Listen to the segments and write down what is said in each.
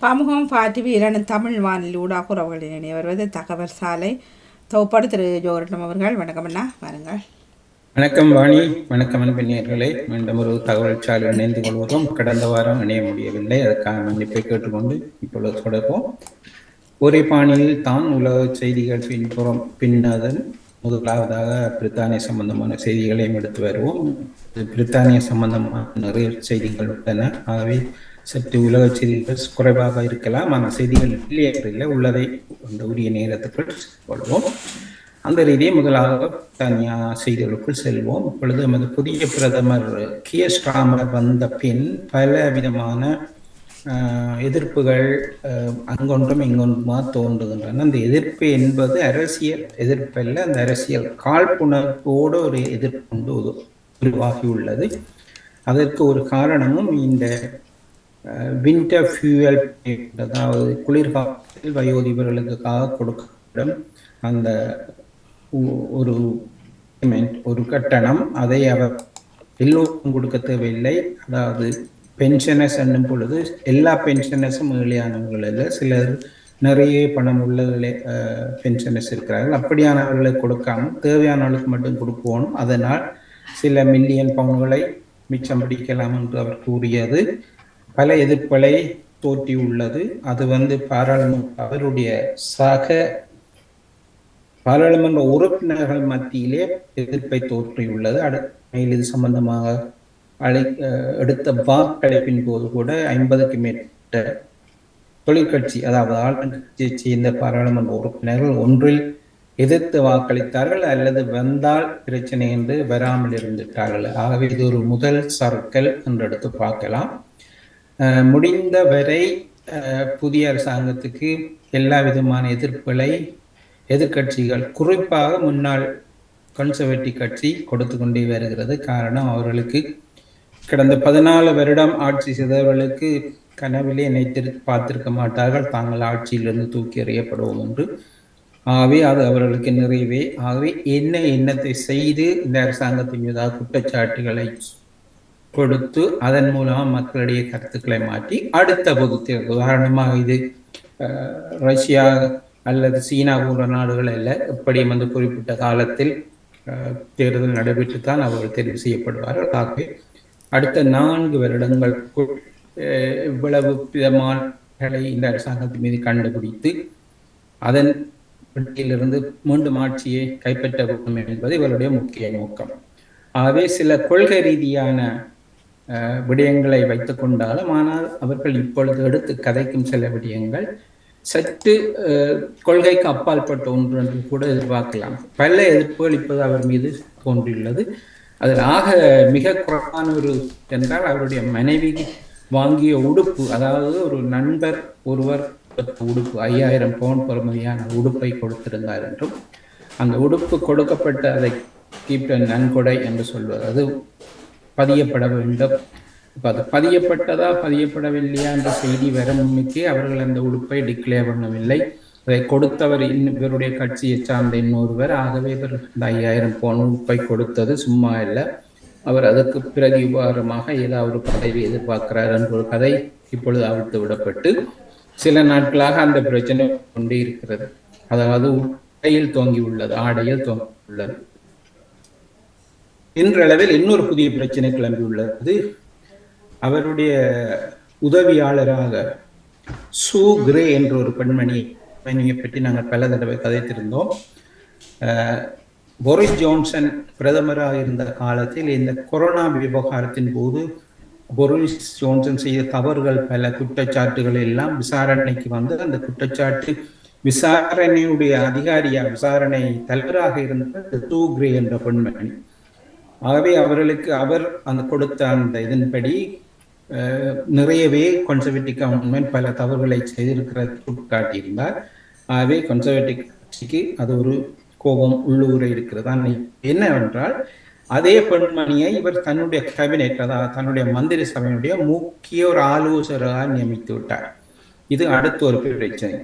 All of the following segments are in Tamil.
பமுகம் பாட்டிவி இரண்டு தமிழ் வானில் ஊடாக உறவுகளின் இணைய வருவது தகவல் சாலை தொகுப்பாடு திரு ஜோரட்னம் அவர்கள். வணக்கம் அண்ணா, வாருங்கள். வணக்கம் வாணி. வணக்கம் அன்பினியர்களே. மீண்டும் ஒரு தகவல் சாலை இணைந்து கொள்வதும் கடந்த வாரம் இணைய முடியவில்லை, அதற்கான மன்னிப்பை கேட்டுக்கொண்டு இப்பொழுது தொடர்போம். ஒரே பாணியில் தான் உலக செய்திகள் பின்னதன் முதலாவதாக பிரித்தானிய சம்பந்தமான செய்திகளையும் எடுத்து வருவோம். பிரித்தானிய சம்பந்தமான நிறைய செய்திகள் உள்ளன. ஆகவே சற்று உலக செய்திகள் குறைவாக இருக்கலாம், ஆனால் செய்திகள் இல்லை உள்ளதை உரிய நேரத்துக்குள் கொள்வோம். அந்த ரீதியை முதலாக பிரித்தானியா செய்திகளுக்குள் செல்வோம். இப்பொழுது நமது புதிய பிரதமர் கியர் ஸ்டார்மர் வந்த பின் பல விதமான எதிர்ப்புகள் அங்கொன்றும் இங்கொன்றுமா தோன்றுகின்றன. அந்த எதிர்ப்பு என்பது அரசியல் எதிர்ப்பு அல்ல, அந்த அரசியல் காழ்ப்புணர்வோடு ஒரு எதிர்ப்பு உருவாகியுள்ளது. அதற்கு ஒரு காரணமும் இந்த வின்டர் ஃபியூவல், அதாவது குளிர்காலத்தில் வயோதிபர்களுக்காக கொடுக்கப்படும் அந்த ஒரு கட்டணம், அதை அவர் எல்லோருக்கும் கொடுக்க தேவையில்லை. அதாவது பென்ஷனர்ஸ் என்னும் பொழுது எல்லா பென்ஷனர்ஸும் ஏழையானவர்கள் அல்ல, சிலர் நிறைய பணம் உள்ள பென்ஷனர்ஸ் இருக்கிறார்கள். அப்படியானவர்களை கொடுக்காமல் தேவையானவர்களுக்கு மட்டும் கொடுக்கணும். அதனால் சில மில்லியன் பவுன்களை மிச்சம் பிடிக்கலாம் என்று அவர் கூறியது பல எதிர்ப்புகளை தோற்றியுள்ளது. அது அவருடைய சக பாராளுமன்ற உறுப்பினர்கள் மத்தியிலே எதிர்ப்பை தோற்றியுள்ளது. இது சம்பந்தமாக எடுத்த வாக்களிப்பின் போது கூட 50க்கு மேற்பட்ட தொழிற்கட்சி, அதாவது ஆளுங்கட்சியை சேர்ந்த பாராளுமன்ற உறுப்பினர்கள் ஒன்றில் எதிர்த்து வாக்களித்தார்கள், அல்லது வந்தால் பிரச்சனை என்று வராமல் இருந்துட்டார்கள். ஆகவே இது ஒரு முதல் சர்க்கிள் என்று எடுத்து பார்க்கலாம். முடிந்த வரை புதிய அரசாங்கத்துக்கு எல்லா விதமான எதிர்ப்புகளை எதிர்கட்சிகள், குறிப்பாக முன்னாள் கன்சர்வேட்டிவ் கட்சி கொடுத்து கொண்டே வருகிறது. காரணம், அவர்களுக்கு கடந்த 14 வருடம் ஆட்சி செய்தவர்களுக்கு கனவிலே பார்த்திருக்க மாட்டார்கள் தாங்கள் ஆட்சியிலிருந்து தூக்கி எறியப்படுவோம் என்று. ஆகவே அது அவர்களுக்கு நிறைவே. ஆகவே எண்ணத்தை செய்து இந்த அரசாங்கத்தின் மீதான குற்றச்சாட்டுகளை கொடுத்து அதன் மூலமாக மக்களுடைய கருத்துக்களை மாற்றி அடுத்த பொதுத்தேர்தல், உதாரணமாக இது ரஷ்யா அல்லது சீனா போன்ற நாடுகள் அல்ல, எப்படியும் குறிப்பிட்ட காலத்தில் தேர்தல் நடைபெற்றுத்தான் அவர்கள் தெரிவு செய்யப்படுவார்கள். ஆகவே அடுத்த 4 வருடங்களுக்குள் இவ்வளவு விதமானங்களை இந்த அரசாங்கத்தின் மீது கண்டுபிடித்து அதன் இருந்து மீண்டும் ஆட்சியை கைப்பற்ற வேண்டும் என்பது இவருடைய முக்கிய நோக்கம். ஆகவே சில கொள்கை ரீதியான விடயங்களை வைத்துக் கொண்டாலும், ஆனால் அவர்கள் இப்பொழுது எடுத்து கதைக்கும் சில விடயங்கள் சற்று கொள்கைக்கு அப்பால் பட்ட ஒன்று என்று கூட எதிர்பார்க்கலாம். பல எதிர்ப்புகள் இப்போது அவர் மீது தோன்றியுள்ளது. அதில் மிக குறைவான ஒரு என்றால் அவருடைய மனைவி வாங்கிய உடுப்பு, அதாவது ஒரு நண்பர் ஒருவர் உடுப்பு 5000 பவுண்ட் பெறுமதியான உடுப்பை கொடுத்திருந்தார் என்றும், அந்த உடுப்பு கொடுக்கப்பட்ட அதை கீப்டன் நன்கொடை என்று சொல்வது, அது பதியப்பட வேண்டும். இப்போ அது பதியப்படவில்லையா என்ற செய்தி வரமுன்னுக்கே அவர்கள் அந்த உடுப்பை டிக்ளேர் பண்ணவில்லை. அதை கொடுத்தவர் இவருடைய கட்சியை சார்ந்த இன்னொருவர். ஆகவே இவர் இந்த 5000 பவுண்ட் உடுப்பை கொடுத்தது சும்மா இல்லை, அவர் அதற்கு பிரதி உபகாரமாக ஏதாவது ஒரு பதவி எதிர்பார்க்கிறார் என்ற ஒரு கதை இப்பொழுது அவிழ்த்து விடப்பட்டு சில நாட்களாக அந்த பிரச்சனை கொண்டே இருக்கிறது. அதாவது ஆடையில் தொங்கி உள்ளது. இன்றளவில் இன்னொரு புதிய பிரச்சனை கிளம்பியுள்ளது. அவருடைய உதவியாளராக சூ கிரே என்ற ஒரு பெண்மணியை பற்றி நாங்கள் பல தடவை கதைத்திருந்தோம். போரிஸ் ஜான்சன் பிரதமராக இருந்த காலத்தில் இந்த கொரோனா விவகாரத்தின் போது போரிஸ் ஜான்சன் செய்த தவறுகள், பல குற்றச்சாட்டுகள் எல்லாம் விசாரணைக்கு வந்து அந்த குற்றச்சாட்டு விசாரணையுடைய விசாரணை தலைவராக இருந்த சூ கிரே என்ற பெண்மணி. ஆகவே அவர் கொடுத்த அந்த இதன்படி நிறையவே கன்சர்வேட்டிவ் கவர்மெண்ட் பல தவறுகளை செய்திருக்கிறது காட்டியிருந்தார். ஆகவே கன்சர்வேட்டிவ் கட்சிக்கு அது ஒரு கோபம் உள்ளூரை இருக்கிறதா என்னவென்றால், அதே பெண்மணியை இவர் தன்னுடைய கேபினெட், அதாவது தன்னுடைய மந்திரி சபையினுடைய முக்கிய ஒரு ஆலோசகராக நியமித்து விட்டார். இது அடுத்த ஒரு பிரச்சனை.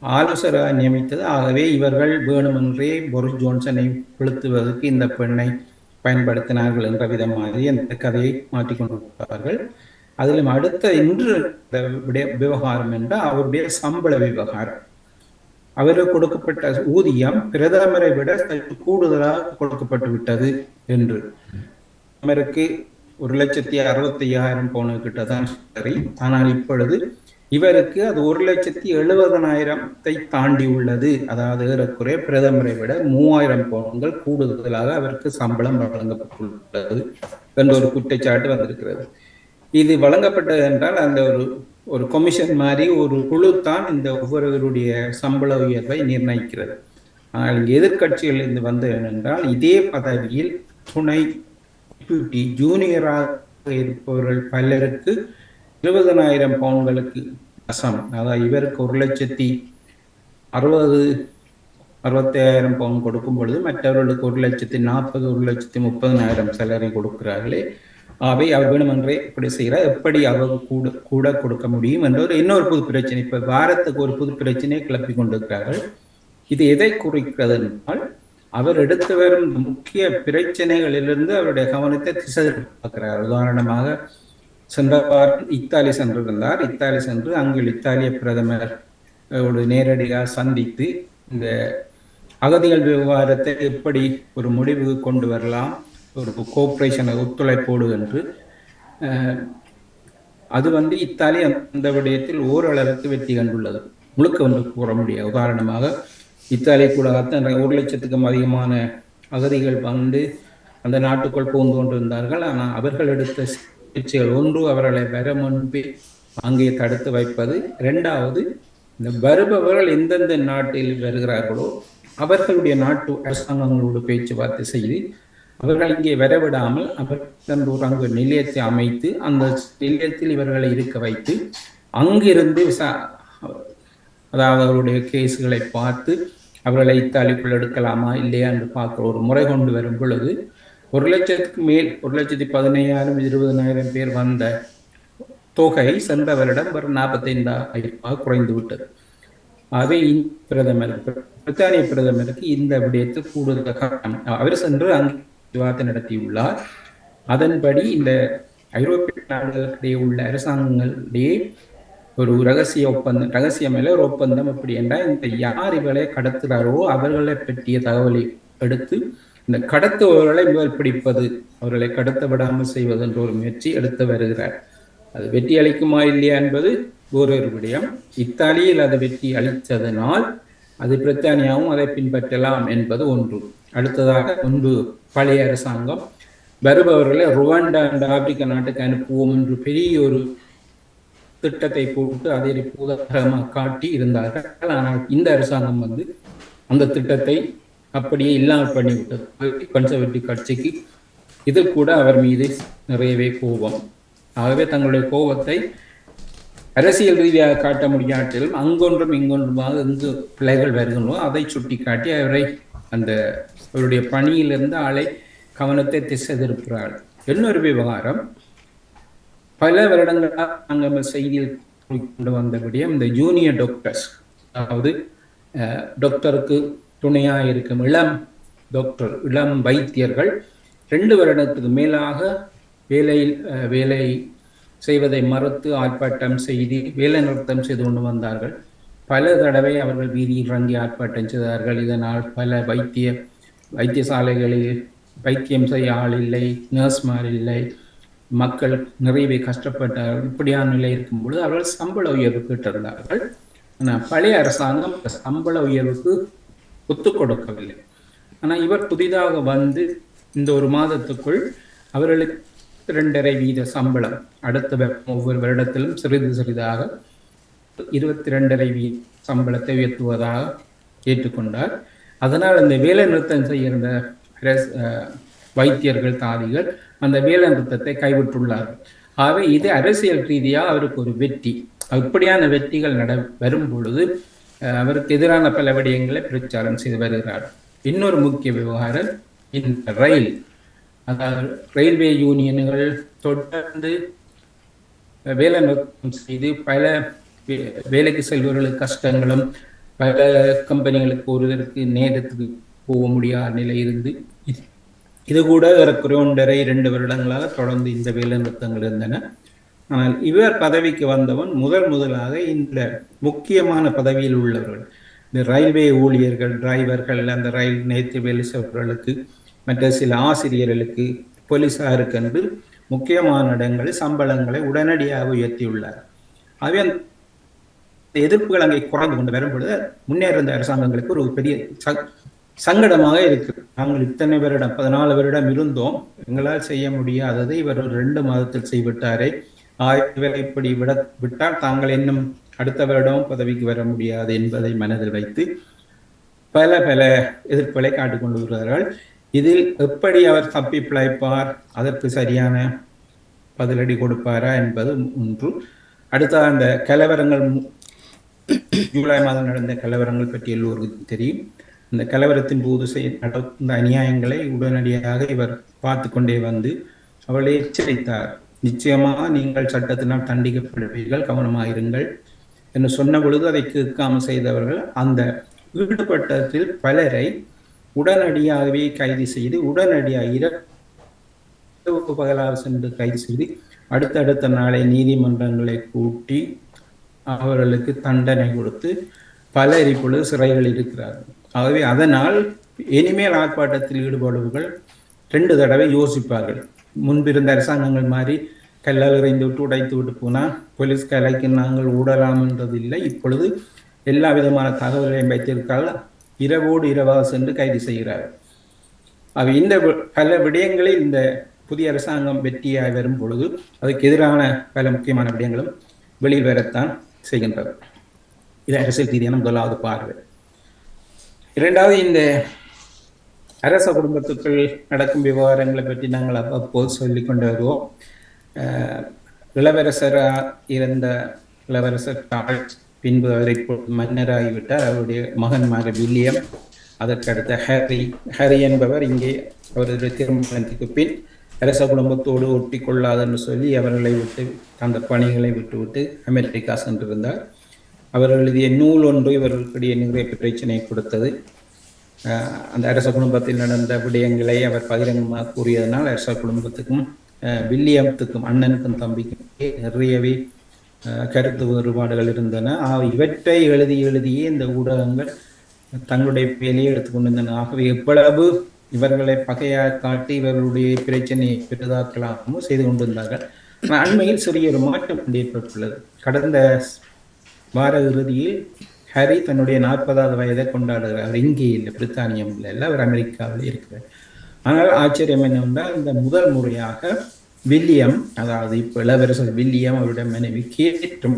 ஆலோசகராக நியமித்தது. ஆகவே இவர்கள் வேணுமென்றே போரிஸ் ஜான்சனை கொளுத்துவதற்கு இந்த பெண்ணை பயன்படுத்தினார்கள் என்ற விதம் மாதிரி அந்த கதையை மாற்றிக்கொண்டு விட்டார்கள். அதிலும் அடுத்த இன்று விவகாரம் என்றால் அவருடைய சம்பள விவகாரம். அவருக்கு கொடுக்கப்பட்ட ஊதியம் பிரதமரை விட கூடுதலாக கொடுக்கப்பட்டு விட்டது என்று. பிரதமருக்கு 1,65,000 பவுன் கிட்டதான் சரி. ஆனால் இப்பொழுது இவருக்கு அது 1,70,000 தாண்டி உள்ளது. அதாவது ஏறக்குறைய பிரதமரை விட 3,000 பவுன்கள் கூடுதலாக அவருக்கு சம்பளம் வழங்கப்பட்டுள்ளது என்ற ஒரு குற்றச்சாட்டு வந்திருக்கிறது. இது வழங்கப்பட்டது என்றால் அந்த ஒரு கமிஷன் மாதிரி ஒரு குழு தான் இந்த ஒவ்வொருவருடைய சம்பள உயர்வை நிர்ணயிக்கிறது. ஆனால் இங்கு எதிர்கட்சிகள் இருந்து வந்தது என்னென்றால், இதே பதவியில் துணை ஜூனியராக இருப்பவர்கள் பலருக்கு 20,000 பவுன்களுக்கு அசம். அதாவது இவருக்கு 1,60,000 பவுன் கொடுக்கும் பொழுது மற்றவர்களுக்கு 1,40,000 1,30,000 சேலரி கொடுக்கிறார்களே. அவை அவர் வேணுமென்றே இப்படி செய்கிறார். எப்படி அவர் கூட கொடுக்க முடியும் என்ற இன்னொரு புது பிரச்சனை. இப்ப வாரத்துக்கு ஒரு புது பிரச்சனையை கிளப்பி கொண்டிருக்கிறார்கள். இது எதை குறிக்கிறது என்றால், அவர் எடுத்து வரும் முக்கிய பிரச்சனைகளிலிருந்து அவருடைய கவனத்தை திசை பார்க்கிறார். உதாரணமாக சென்ற வாரம் இத்தாலி சென்றிருந்தார். இத்தாலி சென்று அங்கு இத்தாலிய பிரதமர் நேரடியாக சந்தித்து இந்த அகதிகள் விவகாரத்தை எப்படி ஒரு முடிவு கொண்டு வரலாம், ஒரு கோஆபரேஷனை ஒத்துழைப்போடு என்று. அது இத்தாலி அந்த விடயத்தில் ஓரளவுக்கு வெற்றி கண்டுள்ளது. முழுக்க கூற முடியாது. உதாரணமாக இத்தாலி கூட 1,00,000க்கும் அதிகமான அகதிகள் அந்த நாட்டுக்குள் புகுந்து கொண்டிருந்தார்கள். ஆனால் அவர்கள் எடுத்த முயற்சிகள், ஒன்று அவர்களை வர முன்பே அங்கே தடுத்து வைப்பது, இரண்டாவது இந்த வருபவர்கள் எந்தெந்த நாட்டில் வருகிறார்களோ அவர்களுடைய நாட்டு அரசாங்கங்களோடு பேச்சுவார்த்தை செய்து அவர்கள் இங்கே வரவிடாமல் அவர்கள் அங்கு நிலையத்தை அமைத்து அந்த நிலையத்தில் இவர்களை இருக்க வைத்து அங்கிருந்து அதாவது அவருடைய கேஸுகளை பார்த்து அவர்களை இத்தாலிக்குள் எடுக்கலாமா இல்லையா என்று பார்க்கிற ஒரு முறை கொண்டு வரும் பொழுது 1,00,000க்கு மேல் 1,15,000 20,000 பேர் வந்த தொகை சென்ற வருடம் 45,000 குறைந்து விட்டது. ஆகவே பிரித்தானிய பிரதமருக்கு இந்த விடயத்தில் கூடுதல் காரணம். அவர் சென்று அங்கு விவாதத்தை நடத்தியுள்ளார். அதன்படி இந்த ஐரோப்பிய நாடுகளிடையே உள்ள அரசாங்கங்களிடையே ஒரு ரகசியமில்ல ஒரு ஒப்பந்தம். எப்படி என்றால், இந்த யார் இவர்களை கடத்துகிறாரோ அவர்களை பற்றிய தகவலை எடுத்து இந்த கடத்துபவர்களை முதல் பிடிப்பது, அவர்களை கடத்த விடாமல் செய்வது என்ற ஒரு முயற்சி எடுத்து வருகிறார். அது வெற்றி அளிக்குமா இல்லையா என்பது வேறொரு விடயம். இத்தாலியில் அது வெற்றி அளித்ததனால் அது பிரித்தானியாவும் அதை பின்பற்றலாம் என்பது ஒன்று. அடுத்ததாக முன்பு பழைய அரசாங்கம் வருபவர்களை ருவாண்டா என்ற ஆப்பிரிக்க நாட்டுக்கு அனுப்புவோம் என்று பெரிய ஒரு திட்டத்தை போட்டு அதை உதாரணமாக காட்டி இருந்தார்கள். ஆனால் இந்த அரசாங்கம் அந்த திட்டத்தை அப்படியே இல்லாமல் பண்ணிவிட்டது. கன்சர்வேட்டிவ் கட்சிக்கு இது கூட அவர் மீது நிறையவே கோபம். ஆகவே தங்களுடைய கோபத்தை அரசியல் ரீதியாக காட்ட முடியாட்டிலும் அங்கொன்றும் இங்கொன்றுமாக எங்கு பிள்ளைகள் வருகின்றோ அதை சுட்டி காட்டி அவருடைய பணியிலிருந்து ஆளை கவனத்தை திசை திருப்புகிறார். இன்னொரு விவகாரம், பல வருடங்களாக நாங்கள் செய்தியில் கொண்டு வந்தபடியும் இந்த ஜூனியர் டாக்டர்ஸ், அதாவது டாக்டருக்கு துணையாக இருக்கும் இளம் வைத்தியர்கள் 2 வருடத்துக்கு மேலாக வேலை செய்வதை மறுத்து ஆர்ப்பாட்டம் செய்து வேலை நிறுத்தம் செய்து கொண்டு வந்தார்கள். பல தடவை அவர்கள் வீதியில் இறங்கி ஆர்ப்பாட்டம் செய்தார்கள். இதனால் பல வைத்தியசாலைகளில் வைத்தியம் செய்ய ஆள் இல்லை, நர்ஸ்மார் இல்லை, மக்கள் நிறையவே கஷ்டப்பட்டார்கள். இப்படியான நிலை இருக்கும் பொழுது அவர்கள் சம்பள உயர்வு கேட்டிருந்தார்கள். ஆனால் பழைய அரசாங்கம் சம்பள உயர்வுக்கு ஒத்துக் கொடுக்கவில்லை. ஆனால் இவர் புதிதாக இந்த ஒரு மாதத்துக்குள் அவர்களுக்கு 22.5% சம்பளம், அடுத்த ஒவ்வொரு வருடத்திலும் சிறிதாக 22.5% சம்பளத்தை உயர்த்துவதாக ஏற்றுக்கொண்டார். அதனால் அந்த வேலை நிறுத்தம் செய்கின்ற வைத்தியர்கள் தாதிகள் அந்த வேலை நிறுத்தத்தை கைவிட்டுள்ளார்கள். ஆகவே இது அரசியல் ரீதியாக அவருக்கு ஒரு வெற்றி. இப்படியான வெற்றிகள் வரும் பொழுது அவருக்கு எதிரான பல விடயங்களை பிரச்சாரம் செய்து வருகிறார். இன்னொரு முக்கிய விவகாரம் இந்த ரயில், அதாவது ரயில்வே யூனியன்கள் தொடர்ந்து வேலை நிறுத்தம் செய்து பல வேலைக்கு செல்பவர்களுக்கு கஷ்டங்களும், பல கம்பெனிகளுக்கு ஒருவருக்கு நேரத்துக்கு போக முடியாத நிலை இருந்து இது கூட 1.5-2 வருடங்களாக தொடர்ந்து இந்த வேலை நிறுத்தங்கள் இருந்தன. ஆனால் இவர் பதவிக்கு வந்தவன் முதலாக இந்த முக்கியமான பதவியில் உள்ளவர்கள், இந்த ரயில்வே ஊழியர்கள், டிரைவர்கள், அந்த ரயில் நேற்று வேலை செய்பவர்களுக்கு, மற்ற சில ஆசிரியர்களுக்கு, போலீசாருக்கு என்று முக்கியமான இடங்களில் சம்பளங்களை உடனடியாக உயர்த்தியுள்ளார். ஆகவே எதிர்ப்புகள் அங்கே குறைந்து கொண்டு வரும்பொழுது முன்னேற அரசாங்கங்களுக்கு ஒரு பெரிய சங்கடமாக இருக்கு. நாங்கள் இத்தனை வருடம் 14 வருடம் இருந்தோம், எங்களால் செய்ய முடியாததை இவர் ஒரு 2 மாதத்தில் செய்விட்டாரே, இவரை இப்படி விட்டால் தாங்கள் இன்னும் அடுத்த வருடம் பதவிக்கு வர முடியாது என்பதை மனதில் வைத்து பல எதிர்ப்புகளை காட்டிக் கொண்டு வருகிறார்கள். இதில் எப்படி அவர் தப்பி பிழைப்பார், அதற்கு சரியான பதிலடி கொடுப்பாரா என்பது ஒன்று. அடுத்த அந்த கலவரங்கள், ஜூலை மாதம் நடந்த கலவரங்கள் பற்றி எல்லோருக்கும் தெரியும். இந்த கலவரத்தின் போது நடந்த அநியாயங்களை உடனடியாக இவர் பார்த்து கொண்டே வந்து அவளை எச்சரித்தார். நிச்சயமாக நீங்கள் சட்டத்தினால் தண்டிக்கப்படுவீர்கள், கவனமாயிருங்கள் என்று சொன்ன பொழுது அதை கேட்காமல் செய்தவர்கள் அந்த ஈடுபட்டதில் பலரை உடனடியாகவே கைது செய்து, உடனடியாக இரவு பகலாக சென்று கைது செய்து அடுத்தடுத்த நாளை நீதிமன்றங்களை கூட்டி அவர்களுக்கு தண்டனை கொடுத்து பலர் இப்பொழுது சிறைகளில் இருக்கிறார்கள். ஆகவே அதனால் இனிமேல் ஆர்ப்பாட்டத்தில் ஈடுபடுவர்கள் 2 தடவை யோசிப்பார்கள். முன்பிருந்த அரசாங்கங்கள் மாதிரி கல்லால் இறைந்து விட்டு உடைத்து விட்டு போனால் போலீஸ் கலைக்கு நாங்கள் ஊடலாம் என்றது இல்லை. இப்பொழுது எல்லா விதமான தகவல்களையும் வைத்திருக்கார்கள், இரவோடு இரவாக சென்று கைது செய்கிறார்கள். அவை இந்த பல விடயங்களில் இந்த புதிய அரசாங்கம் வெற்றியாக வரும் பொழுது அதுக்கு எதிரான பல முக்கியமான விடயங்களும் வெளியில் வரத்தான் செய்கின்றது. இது அரசியல் ரீதியான முதலாவது பார்வை. இரண்டாவது, இந்த அரச குடும்பத்துக்குள் நடக்கும் விவகாரங்களை பற்றி நாங்கள் அவ்வப்போது சொல்லிக் கொண்டு வருவோம். இளவரசராக இருந்த இளவரசர் சார்ல்ஸ் பின்பு அவரை மன்னராகிவிட்டார். அவருடைய மகன்மார் வில்லியம், அதற்கடுத்த ஹரி என்பவர் இங்கே அவருடைய திருமணத்துக்கு பின் அரச குடும்பத்தோடு ஒட்டி கொள்ளாதென்று சொல்லி அவர்களை விட்டு அந்த பணிகளை விட்டுவிட்டு அமெரிக்கா சென்றிருந்தார். அவர் எழுதிய நூல் ஒன்று இவர்களுடைய நிறைய பிரச்சனையை கொடுத்தது. அந்த அரச குடும்பத்தில் நடந்த விடயங்களை அவர் பகிரங்கமாக கூறியதனால் அரச குடும்பத்துக்கும் வில்லியத்துக்கும், அண்ணனுக்கும் தம்பிக்கும் நிறையவே கருத்து வேறுபாடுகள் இருந்தன. இவற்றை எழுதியே இந்த ஊடகங்கள் தங்களுடைய வேலையை எடுத்துக்கொண்டிருந்தன. ஆகவே எவ்வளவு இவர்களை பகையாக காட்டி இவர்களுடைய பிரச்சனையை பெரிதாக்கலாமோ செய்து கொண்டிருந்தார்கள். அண்மையில் சிறிய ஒரு மாற்றம் ஏற்பட்டுள்ளது. கடந்த வார இறுதியில் ஹரி தன்னுடைய 40வது வயதை கொண்டாடுகிறார். இங்கே இல்லை, பிரித்தானியம் இல்லை, அவர் அமெரிக்காவில் இருக்கிறார். ஆனால் ஆச்சரியம் என்னவென்றால், இந்த முதல் முறையாக வில்லியம், அதாவது இப்போ இளவரசர் வில்லியம், அவருடைய மனைவி கேட்டும்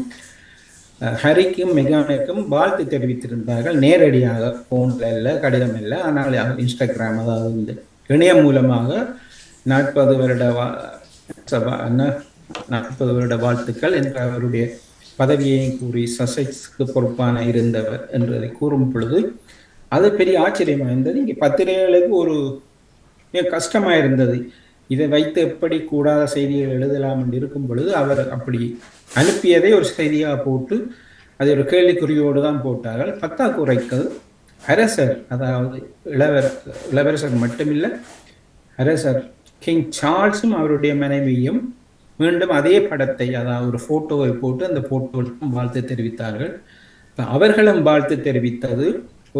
ஹரிக்கும் மெகானுக்கும் வாழ்த்து தெரிவித்திருந்தார்கள். நேரடியாக ஃபோனில் இல்லை, கடிதம் இல்லை, ஆனால் இன்ஸ்டாகிராம், அதாவது இந்த இணையம் மூலமாக 40 வருட வாழ்த்துக்கள் என்ற அவருடைய பதவியை கூறி சசெக்ஸ்க்கு பொறுப்பான இருந்தவர் என்றதை கூறும் பொழுது அது பெரிய ஆச்சரியமாக இருந்தது. இங்கே பத்திரிகைகளுக்கு ஒரு கஷ்டமாக இருந்தது. இதை வைத்து எப்படி கூடாத செய்திகள் எழுதலாம் என்று இருக்கும் பொழுது அவர் அப்படி அனுப்பியதை ஒரு செய்தியாக போட்டு அதை ஒரு கேள்விக்குறியோடு தான் போட்டார்கள். பத்தாக்குறைக்கு அரசர், அதாவது இளவரசர் மட்டுமில்லை, அரசர் கிங் சார்ல்ஸும் அவருடைய மனைவியும் மீண்டும் அதே படத்தை, அதாவது ஒரு போட்டோவை போட்டு அந்த போட்டோவுக்கும் வாழ்த்து தெரிவித்தார்கள். அவர்களும் வாழ்த்து தெரிவித்தது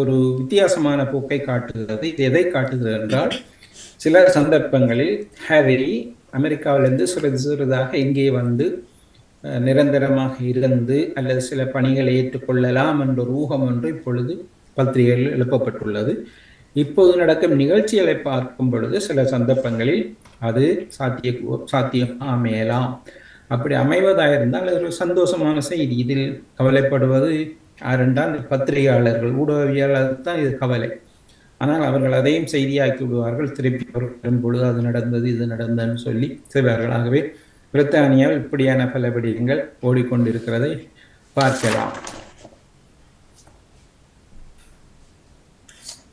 ஒரு வித்தியாசமான போக்கை காட்டுகிறது. இது எதை காட்டுகிறது என்றால், சில சந்தர்ப்பங்களில் ஹாரி அமெரிக்காவிலிருந்து சிறிதாக இங்கே வந்து நிரந்தரமாக இருந்து அல்லது சில பணிகளை ஏற்றுக்கொள்ளலாம் என்ற ஒரு ஊகம் ஒன்று இப்பொழுது பத்திரிகைகளில் எழுப்பப்பட்டுள்ளது. இப்போது நடக்கும் நிகழ்ச்சிகளை பார்க்கும் பொழுது சில சந்தர்ப்பங்களில் அது சாத்தியம் அமையலாம். அப்படி அமைவதாயிருந்தால் அது ஒரு சந்தோஷமான செய்தி. இதில் கவலைப்படுவது யாரென்றால் பத்திரிகையாளர்கள், ஊடகவியலாளர்கள் தான் இது கவலை. ஆனால் அவர்கள் அதையும் செய்தியாக்கி விடுவார்கள். திருப்பி வரும் பொழுது அது நடந்தது, இது நடந்ததுன்னு சொல்லி செய்வார்கள். ஆகவே பிரித்தானியாவில் இப்படியான பல விடயங்கள் ஓடிக்கொண்டிருக்கிறதை பார்க்கலாம்.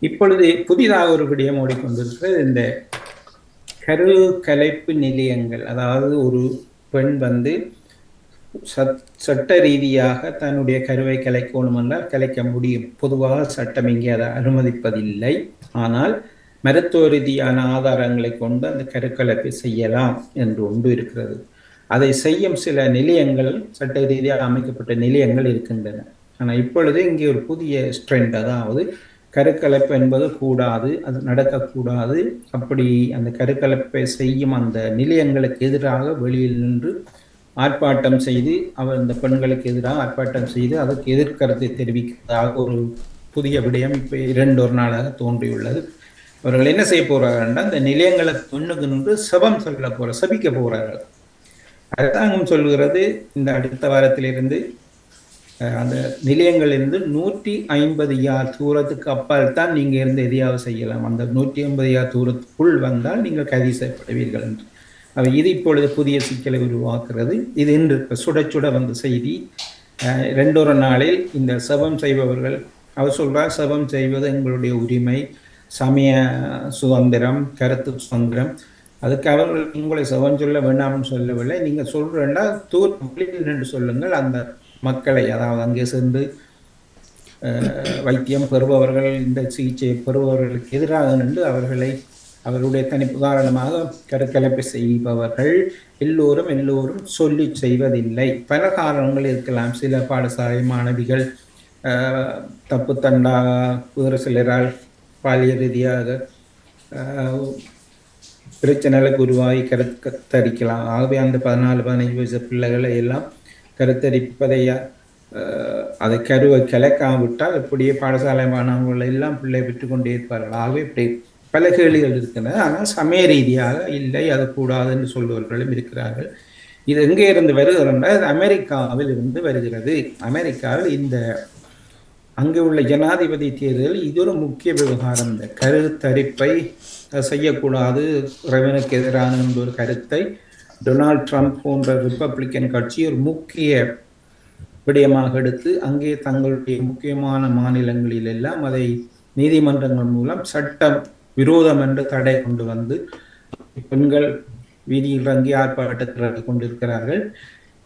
இப்பொழுது புதிதாக ஒரு விடயம் ஓடிக்கொண்டிருக்கிறது. இந்த கரு கலைப்பு நிலையங்கள், அதாவது ஒரு பெண் வந்து சட்ட ரீதியாக தன்னுடைய கருவை கலைக்கணும் என்றால் கலைக்க முடியும். பொதுவாக சட்டம் இங்கே அதை அனுமதிப்பதில்லை. ஆனால் மருத்துவ ரீதியான ஆதாரங்களை கொண்டு அந்த கருக்கலைப்பை செய்யலாம் என்று ஒன்று இருக்கிறது. அதை செய்யும் சில நிலையங்கள், சட்ட ரீதியாக அமைக்கப்பட்ட நிலையங்கள் இருக்கின்றன. ஆனால் இப்பொழுது இங்கே ஒரு புதிய ஸ்ட்ரெண்ட், அதாவது கருக்கலைப்பு என்பது கூடாது, அது நடக்கக்கூடாது. அப்படி அந்த கருக்கலைப்பை செய்யும் அந்த நிலையங்களுக்கு எதிராக வெளியில் நின்று ஆர்ப்பாட்டம் செய்து, அந்த பெண்களுக்கு எதிராக ஆர்ப்பாட்டம் செய்து அதற்கு எதிர்கருத்தை தெரிவிக்கிறதாக ஒரு புதிய விடயம் இப்போ 2 நாளாக தோன்றியுள்ளது. அவர்கள் என்ன செய்ய போறார்கள், அந்த நிலையங்களை முன்னுக்கு நின்று சபிக்க போறார்கள். அரசாங்கம் சொல்லுகிறது, இந்த அடுத்த வாரத்திலிருந்து அந்த நிலையங்களிலிருந்து 150 யார்ட் தூரத்துக்கு அப்பால் தான் நீங்க இருந்து எதையாவது செய்யலாம். அந்த 150 யார்ட் தூரத்துக்குள் வந்தால் நீங்கள் கைது செய்யப்படுவீர்கள் என்று. இது இப்பொழுது புதிய சிக்கலை உருவாக்குறது. இது இன்று சுட சுட வந்த செய்தி. 2 நாளில் இந்த சபம் செய்பவர்கள், அவர் சொல்றார், சபம் செய்வது எங்களுடைய உரிமை, சமய சுதந்திரம், கருத்து சுதந்திரம், அதுக்கு அவர்கள் உங்களை சபம் சொல்ல வேண்டாம்னு சொல்லவில்லை. நீங்க சொல்றேன்னா தூரத்தில் நின்று சொல்லுங்கள். அந்த மக்களை, அதாவது அங்கே சென்று வைத்தியம் பெறுபவர்கள், இந்த சிகிச்சை பெறுபவர்களுக்கு எதிராக நின்று அவர்களுடைய தனிப்பு காரணமாக கருக்கலைப்பு செய்பவர்கள் எல்லோரும் சொல்லி செய்வதில்லை. பல காரணங்கள் இருக்கலாம். சில பாடசாலை மாணவிகள் தப்பு தண்டா, வேறு சிலரால் பாலியல் ரீதியாக பிரச்சனைகளுக்கு உருவாகி கருத்தரிக்கலாம். ஆகவே அந்த 14-15 வயசு பிள்ளைகளை எல்லாம் கருத்தரிப்பதை, அதை கருவை கலைக்காவிட்டால் இப்படியே பாடசாலை மாணவர்கள் எல்லாம் பிள்ளை பெற்றுக்கொண்டே இருப்பார்கள். ஆகவே இப்படி பல கேள்விகள் இருக்கின்றன. ஆனால் சமய ரீதியாக இல்லை, அது கூடாது என்று சொல்பவர்களும் இருக்கிறார்கள். இது எங்கே இருந்து வருகிறது என்றால் அமெரிக்காவில் இருந்து வருகிறது. அமெரிக்காவில் அங்கே உள்ள ஜனாதிபதி தேர்தல் இது ஒரு முக்கிய விவகாரம். இந்த கருத்தரிப்பை செய்யக்கூடாது, இறைவனுக்கு எதிரான ஒரு கருத்தை டொனால்ட் ட்ரம்ப் போன்ற ரிப்பப்ளிக்கன் கட்சி ஒரு முக்கிய விடயமாக எடுத்து அங்கே தங்களுடைய முக்கியமான மாநிலங்களில் எல்லாம் அதை நீதிமன்றங்கள் மூலம் சட்டம் விரோதம் என்று தடை கொண்டு வந்து பெண்கள் வீதியில் இறங்கி ஆர்ப்பாட்டத்தில் கொண்டிருக்கிறார்கள்.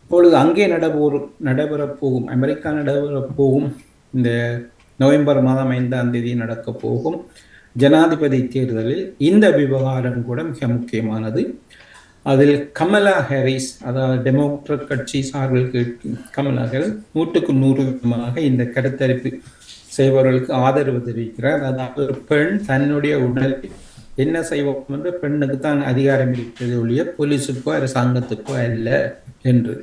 இப்பொழுது அங்கே நடைபெறப் போகும், அமெரிக்கா நடைபெறப் போகும் இந்த நவம்பர் மாதம் 5ஆம் தேதி நடக்க போகும் ஜனாதிபதி தேர்தலில் இந்த விவகாரம் கூட மிக முக்கியமானது. அதில் கமலா ஹாரிஸ், அதாவது டெமோக்ராட் கட்சி சார்பில் கமலா ஹாரிஸ் 100% இந்த கருத்தரிப்பு செய்பவர்களுக்கு ஆதரவு தெரிவிக்கிறார். அதாவது ஒரு பெண் தன்னுடைய உடலில் என்ன செய்வோம் என்று பெண்ணுக்கு தான் அதிகாரம் இருக்கிறது ஒழிய போலீஸுக்கோ அரசாங்கத்துக்கோ அல்ல என்று.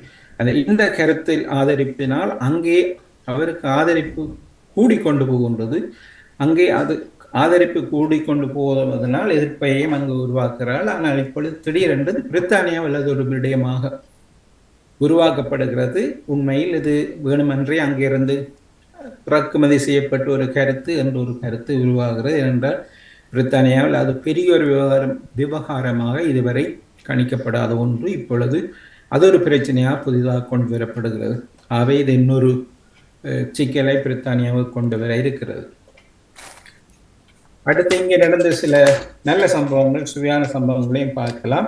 இந்த கருத்தில் ஆதரிப்பினால் அங்கே அவருக்கு ஆதரிப்பு கூடிக்கொண்டு போகின்றது. அங்கே ஆதரிப்பு கூடிக்கொண்டு போவதனால் எதிர்ப்பையும் அங்கு உருவாக்குகிறாள். ஆனால் இப்பொழுது திடீரென்று பிரித்தானியாவில் அது ஒரு விடயமாக உருவாக்கப்படுகிறது. உண்மையில் இது வேணுமென்றே அங்கிருந்து இறக்குமதி செய்யப்பட்ட ஒரு கருத்து என்று ஒரு கருத்து உருவாகிறது. ஏனென்றால் பிரித்தானியாவில் அது பெரிய ஒரு விவகாரமாக இதுவரை கணிக்கப்படாத ஒன்று இப்பொழுது அது ஒரு பிரச்சனையாக புதிதாக கொண்டு வரப்படுகிறது. ஆகவே இது இன்னொரு சிக்கலை பிரித்தானியாவுக்கு கொண்டு வர இருக்கிறது. அடுத்து இங்கே நடந்த சில நல்ல சம்பவங்கள், சுவையான சம்பவங்களையும் பார்க்கலாம்.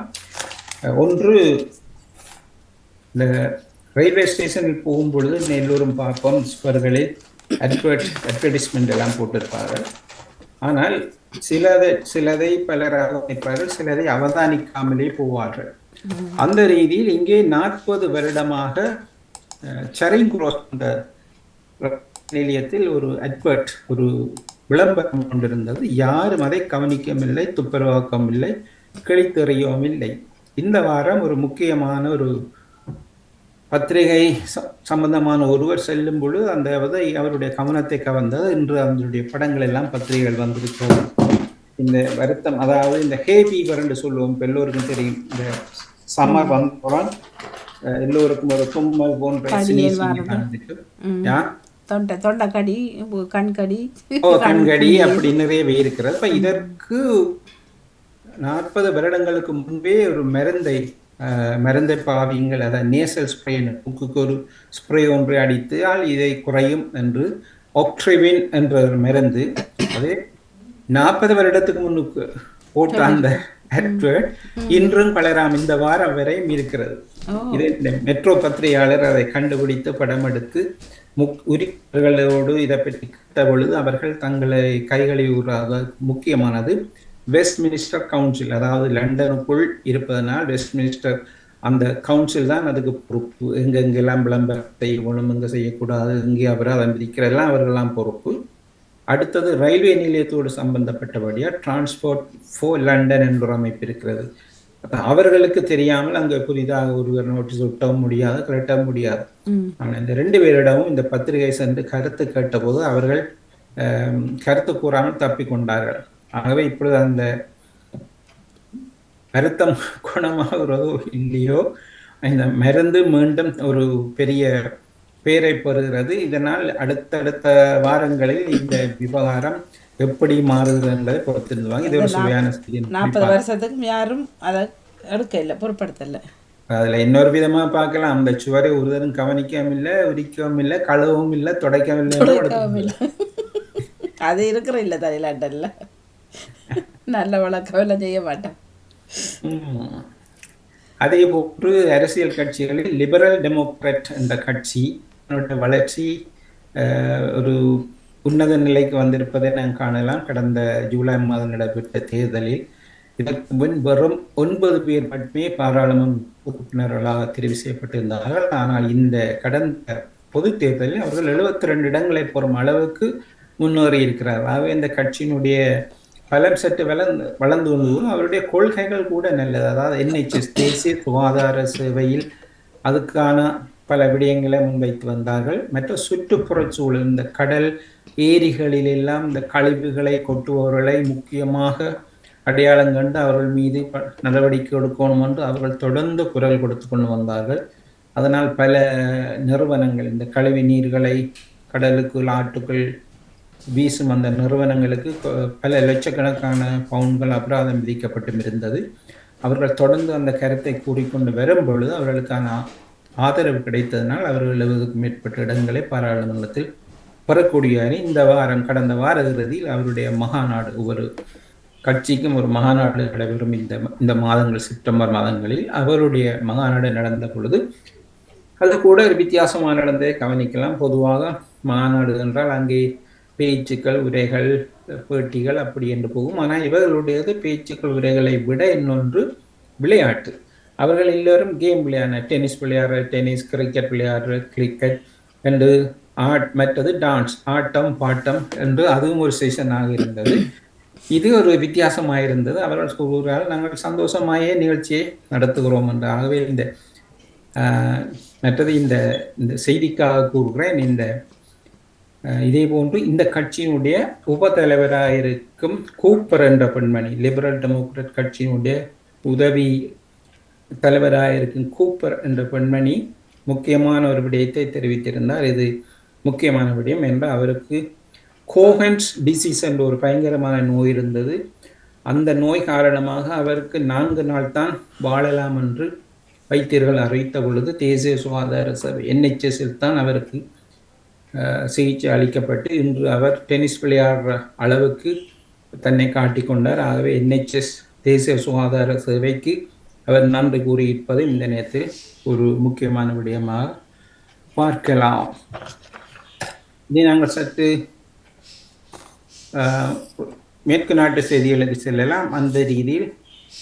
ஒன்று, இந்த ரயில்வே ஸ்டேஷனில் போகும்பொழுது எல்லோரும் பார்ப்போம், ஸ்பர்களில் அட்வர்டைஸ்மெண்ட் எல்லாம் போட்டிருப்பார்கள். ஆனால் சிலதை பலர் அவதானிப்பார்கள், சிலரை அவதானிக்காமலே போவார்கள். அந்த ரீதியில் இங்கே 40 வருடமாக சரிங் கிராஸ் அந்த நிலையத்தில் ஒரு ஒரு விளம்பரம் கொண்டிருந்தது. யாரும் அதை கவனிக்கவில்லை, துப்புரவாக்கவும் இல்லை, கிழித்தெறியவும் இல்லை. இந்த வாரம் ஒரு முக்கியமான ஒரு பத்திரிகை சம்பந்தமான ஒருவர் செல்லும் பொழுது அவருடைய கவனத்தை கவர்ந்தது. இன்று அவருடைய படங்கள் எல்லாம் பத்திரிகைகள் வந்திருக்கிறது. இந்த வருத்தம், அதாவது இந்த ஹே ஃபீவர் என்று சொல்லுவோம், எல்லோருக்கும் தெரியும். இந்த சம்மர் வந்தோம், எல்லோருக்கும் ஒரு தும்மல் போன்ற தொண்டைக்கடி, கண்கடி அப்படி நிறையவே இருக்கிறது. இப்ப இதற்கு 40 வருடங்களுக்கு முன்பே ஒரு மருந்தை பாவிங்கள், அதாவது நேசல் ஸ்ப்ரே, மூக்குக்கு ஒரு ஸ்ப்ரே ஒன்றை அடித்தால் இதை குறையும் என்று ஒக்ட்ரிவின் என்ற ஒரு மருந்து, அதே 40 வருடத்துக்கு முன்னுக்கு போட்ட அந்த அட்வர்ட் இன்றும் பலராம் இந்த வாரம் வரையும் இருக்கிறது. இதை மெட்ரோ பத்திரிகையாளர் அதை கண்டுபிடித்து படம் எடுத்து உரிமைகளோடு இதை பற்றி கேட்ட பொழுது அவர்கள் தங்களை கைகளை முக்கியமானது வெஸ்ட் மினிஸ்டர் கவுன்சில், அதாவது லண்டனுக்குள் இருப்பதனால் வெஸ்ட் மினிஸ்டர் அந்த கவுன்சில் தான் அதுக்கு பொறுப்பு. எங்கெங்கெல்லாம் விளம்பரத்தை ஒழுங்கு செய்யக்கூடாது, எங்கே அபராதம் விதிக்கிறதெல்லாம் அவர்களெல்லாம் பொறுப்பு. அடுத்தது ரயில்வே நிலையத்தோடு சம்பந்தப்பட்டபடியா டிரான்ஸ்போர்ட் ஃபார் லண்டன் என்ற ஒரு அமைப்பு இருக்கிறது. அவர்களுக்கு தெரியாமல் அங்கே புதிதாக ஒருவர் நோட்டீஸ் ஒட்டவும் முடியாது, கலட்டவும் முடியாது. ஆனால் இந்த 2 பேரிடமும் இந்த பத்திரிகை சென்று கருத்து கேட்டபோது அவர்கள் கருத்து கூறாமல் தப்பி கொண்டார்கள். ஆகவே இப்பொழுது அந்த வருத்தம் குணமாகிறதோ இல்லையோ, இந்த மருந்து மீண்டும் ஒரு பெரிய பேரை பெறுகிறது. இதனால் அடுத்தடுத்த வாரங்களில் இந்த விவகாரம் எப்படி மாறுகிறது என்பதை பொறுத்திருந்துவாங்க. இது ஒரு சுவையான 40 வருஷத்துக்கும் யாரும் அதை எடுக்க இல்லை, பொருட்படுத்தல. அதுல இன்னொரு விதமா பார்க்கலாம், அந்த சுவரை ஒருதரும் கவனிக்கவும் இல்லை, உரிக்கவும் இல்லை, கழுவவும் இல்லை, துடைக்கவும் இல்லை. அது இருக்கிற இல்லை தலையிலாண்டல்ல, நல்ல வழக்கம் எல்லாம் செய்ய மாட்டேன். அதே போன்று அரசியல் கட்சிகளில் லிபரல் டெமோக்ராட் என்ற கட்சி வளர்ச்சி ஒரு உன்னத நிலைக்கு வந்திருப்பதை நாம் காணலாம். கடந்த ஜூலை மாதம் நடைபெற்ற தேர்தலில் இதற்கு முன் வெறும் 9 பேர் மட்டுமே பாராளுமன்ற உறுப்பினர்களாக தெரிவு செய்யப்பட்டிருந்தார்கள். ஆனால் இந்த கடந்த பொது தேர்தலில் அவர்கள் 72 இடங்களை பெறும் அளவுக்கு முன்னேறி இருக்கிறார். ஆகவே இந்த கட்சியினுடைய பலம் சற்று வளர்ந்து வந்ததும் அவருடைய கொள்கைகள் கூட நல்லது. அதாவது NHS தேசிய சுகாதார சேவையில் அதுக்கான பல விடயங்களை முன்வைத்து வந்தார்கள். மற்ற சுற்றுப்புறச் சூழல், இந்த கடல் ஏரிகளில் எல்லாம் இந்த கழிவுகளை கொட்டுபவர்களை முக்கியமாக அடையாளம் கண்டு அவர்கள் மீது நடவடிக்கை எடுக்கணும் என்று அவர்கள் தொடர்ந்து குரல் கொடுத்து கொண்டு வந்தார்கள். அதனால் பல நிறுவனங்கள் இந்த கழிவு நீர்களை கடலுக்குள் ஆற்றுக்குள் வீசும் அந்த நிறுவனங்களுக்கு பல லட்சக்கணக்கான பவுன்கள் அபராதம் விதிக்கப்பட்டும் இருந்தது. அவர்கள் தொடர்ந்து அந்த கருத்தை கூறிக்கொண்டு வரும் பொழுது அவர்களுக்கான ஆதரவு கிடைத்ததனால் அவர்கள் 70க்கும் மேற்பட்ட இடங்களை பாராளுமன்றத்தில் பெறக்கூடிய இந்த வாரம் கடந்த வார இறுதியில் அவருடைய மகாநாடு, ஒவ்வொரு கட்சிக்கும் ஒரு மகாநாடு நடைபெறும் இந்த மாதங்கள், செப்டம்பர் மாதங்களில் அவருடைய மகாநாடு நடந்த பொழுது அது கூட ஒரு வித்தியாசமாக நடந்ததை கவனிக்கலாம். பொதுவாக மாநாடு என்றால் அங்கே பேச்சுக்கள், உரைகள், பேட்டிகள் அப்படி என்று போகும். ஆனால் இவர்களுடையது பேச்சுக்கள், உரைகளை விட இன்னொன்று விளையாட்டு. அவர்கள் எல்லோரும் கேம் விளையாடுற, டென்னிஸ் விளையாடுற, டென்னிஸ், கிரிக்கெட் விளையாடுற, கிரிக்கெட் என்று மற்றது டான்ஸ், ஆட்டம் பாட்டம் என்று அதுவும் ஒரு செஷனாக இருந்தது. இது ஒரு வித்தியாசமாக இருந்தது. அவர்கள் கூறுகிறார்கள், நாங்கள் சந்தோஷமாயே நிகழ்ச்சியை நடத்துகிறோம் என்று. ஆகவே இந்த மற்றது இந்த செய்திக்காக கூறுகிறேன். இதே போன்று இந்த கட்சியினுடைய உப தலைவராக இருக்கும் கூப்பர் என்ற பெண்மணி, லிபரல் டெமோக்ராட் கட்சியினுடைய உதவி தலைவராக இருக்கும் கூப்பர் என்ற பெண்மணி முக்கியமான ஒரு விடயத்தை தெரிவித்திருந்தார். இது முக்கியமான விடயம் என்ற, அவருக்கு கோஹன்ஸ் டிசீஸ் என்ற ஒரு பயங்கரமான நோய் இருந்தது. அந்த நோய் காரணமாக அவருக்கு 4 நாள் தான் வாழலாம் என்று வைத்தியர்கள் அறிவித்த பொழுது தேசிய சுகாதார சேவை NHSல் தான் அவருக்கு சிகிச்சை அளிக்கப்பட்டு இன்று அவர் டென்னிஸ் விளையாடுற அளவுக்கு தன்னை காட்டிக்கொண்டார். ஆகவே NHS தேசிய சுகாதார சேவைக்கு அவர் நன்றி கூறியிருப்பது இந்த நேரத்தில் ஒரு முக்கியமான விடயமாக பார்க்கலாம். இதை நாங்கள் சற்று மேற்கு நாட்டு செய்திகளுக்கு செல்லலாம். அந்த ரீதியில்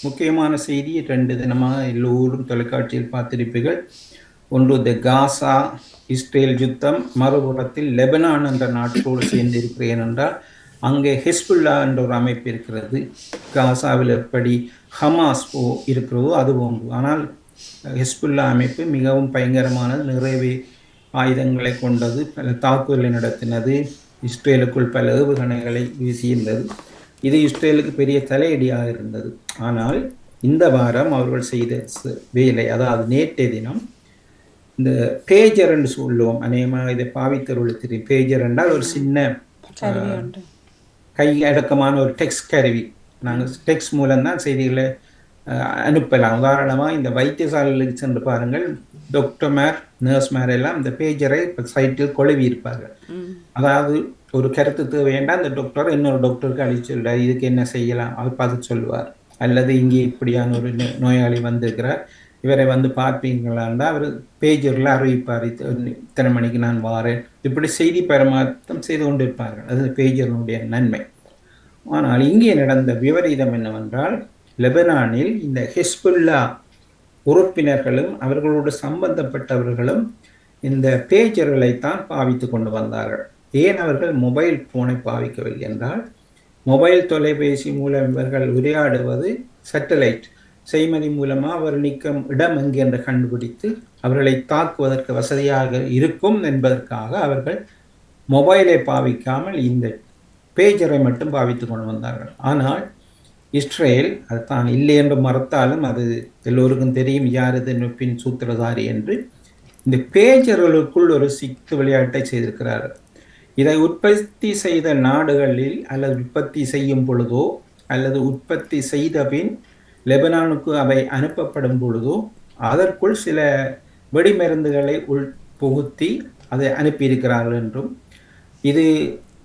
முக்கியமான செய்தி 2 தினமாக எல்லோரும் தொலைக்காட்சியில் பார்த்திருப்பீர்கள். ஒன்று த காசா இஸ்ரேல் யுத்தம், மறுபுறத்தில் லெபனான் என்ற நாட்டோடு சேர்ந்து இருக்கிறேன் என்றால் அங்கே ஹிஸ்புல்லா என்ற ஒரு அமைப்பு இருக்கிறது. காசாவில் எப்படி ஹமாஸ் இருக்கிறதோ அது போன்று. ஆனால் ஹிஸ்புல்லா அமைப்பு மிகவும் பயங்கரமானது, நிறைவே ஆயுதங்களை கொண்டது, பல தாக்குதலை நடத்தினது, இஸ்ரேலுக்குள் பல ஏவுகணைகளை வீசியிருந்தது. இது இஸ்ரேலுக்கு பெரிய தலையடியாக இருந்தது. ஆனால் இந்த வாரம் அவர்கள் செய்த வேலை, அதாவது நேற்றைய தினம் இந்த பேஜர் என்று சொல்லுவோம், அநேகமாக இதை பாவித்தவர்களுக்கு தெரியும். பேஜர் என்றால் ஒரு சின்ன கை அடக்கமான ஒரு டெக்ஸ்ட் கருவி. நாங்கள் டெக்ஸ்ட் மூலம்தான் செய்திகளை அனுப்பலாம். உதாரணமாக இந்த வைத்தியசாலைகளுக்கு சென்று பாருங்கள், டாக்டர்மார், நர்ஸ்மார் எல்லாம் இந்த பேஜரை சைட்டில் கொழுவி இருப்பார்கள். அதாவது ஒரு கருத்து தேவையென்றா அந்த டாக்டர் இன்னொரு டாக்டருக்கு அழிச்சு சொல்றார், இதுக்கு என்ன செய்யலாம், அவர் பார்த்து சொல்லுவார். அல்லது இங்கே இப்படியான ஒரு நோயாளி வந்திருக்கிறார், இவரை வந்து பார்ப்பீங்களாண்டா அவர் பேஜரில் அறிவிப்பார், இத்தனை மணிக்கு நான் வாரேன். இப்படி செய்தி பரிமாற்றம் செய்து கொண்டிருப்பார்கள். அது பேஜரினுடைய நன்மை. ஆனால் இங்கே நடந்த விபரீதம் என்னவென்றால், லெபனானில் இந்த ஹிஸ்புல்லா உறுப்பினர்களும் அவர்களோடு சம்பந்தப்பட்டவர்களும் இந்த பேஜர்களை தான் பாவித்து கொண்டு வந்தார்கள். ஏன் அவர்கள் மொபைல் போனை பாவிக்கவில்லை என்றால், மொபைல் தொலைபேசி மூலம் இவர்கள் உரையாடுவது சேட்டலைட் செய்மதி மூலமாக அவர் நிற்கும் இடம் எங்கே என்று கண்டுபிடித்து அவர்களை தாக்குவதற்கு வசதியாக இருக்கும் என்பதற்காக அவர்கள் மொபைலை பாவிக்காமல் இந்த பேஜரை மட்டும் பாவித்து கொண்டு வந்தார்கள். ஆனால் இஸ்ரேல் அது தான் இல்லை என்று மறுத்தாலும் அது எல்லோருக்கும் தெரியும் யார் இது பின் சூத்திரதாரி என்று. இந்த பேஜர்களுக்குள் ஒரு சித்து விளையாட்டை செய்திருக்கிறார்கள். இதை உற்பத்தி செய்த நாடுகளில் அல்லது உற்பத்தி செய்யும் பொழுதோ அல்லது உற்பத்தி செய்த பின் லெபனானுக்கு அவை அனுப்பப்படும் பொழுதோ அதற்குள் சில வெடிமருந்துகளை புகுத்தி அதை அனுப்பியிருக்கிறார்கள் என்றும், இது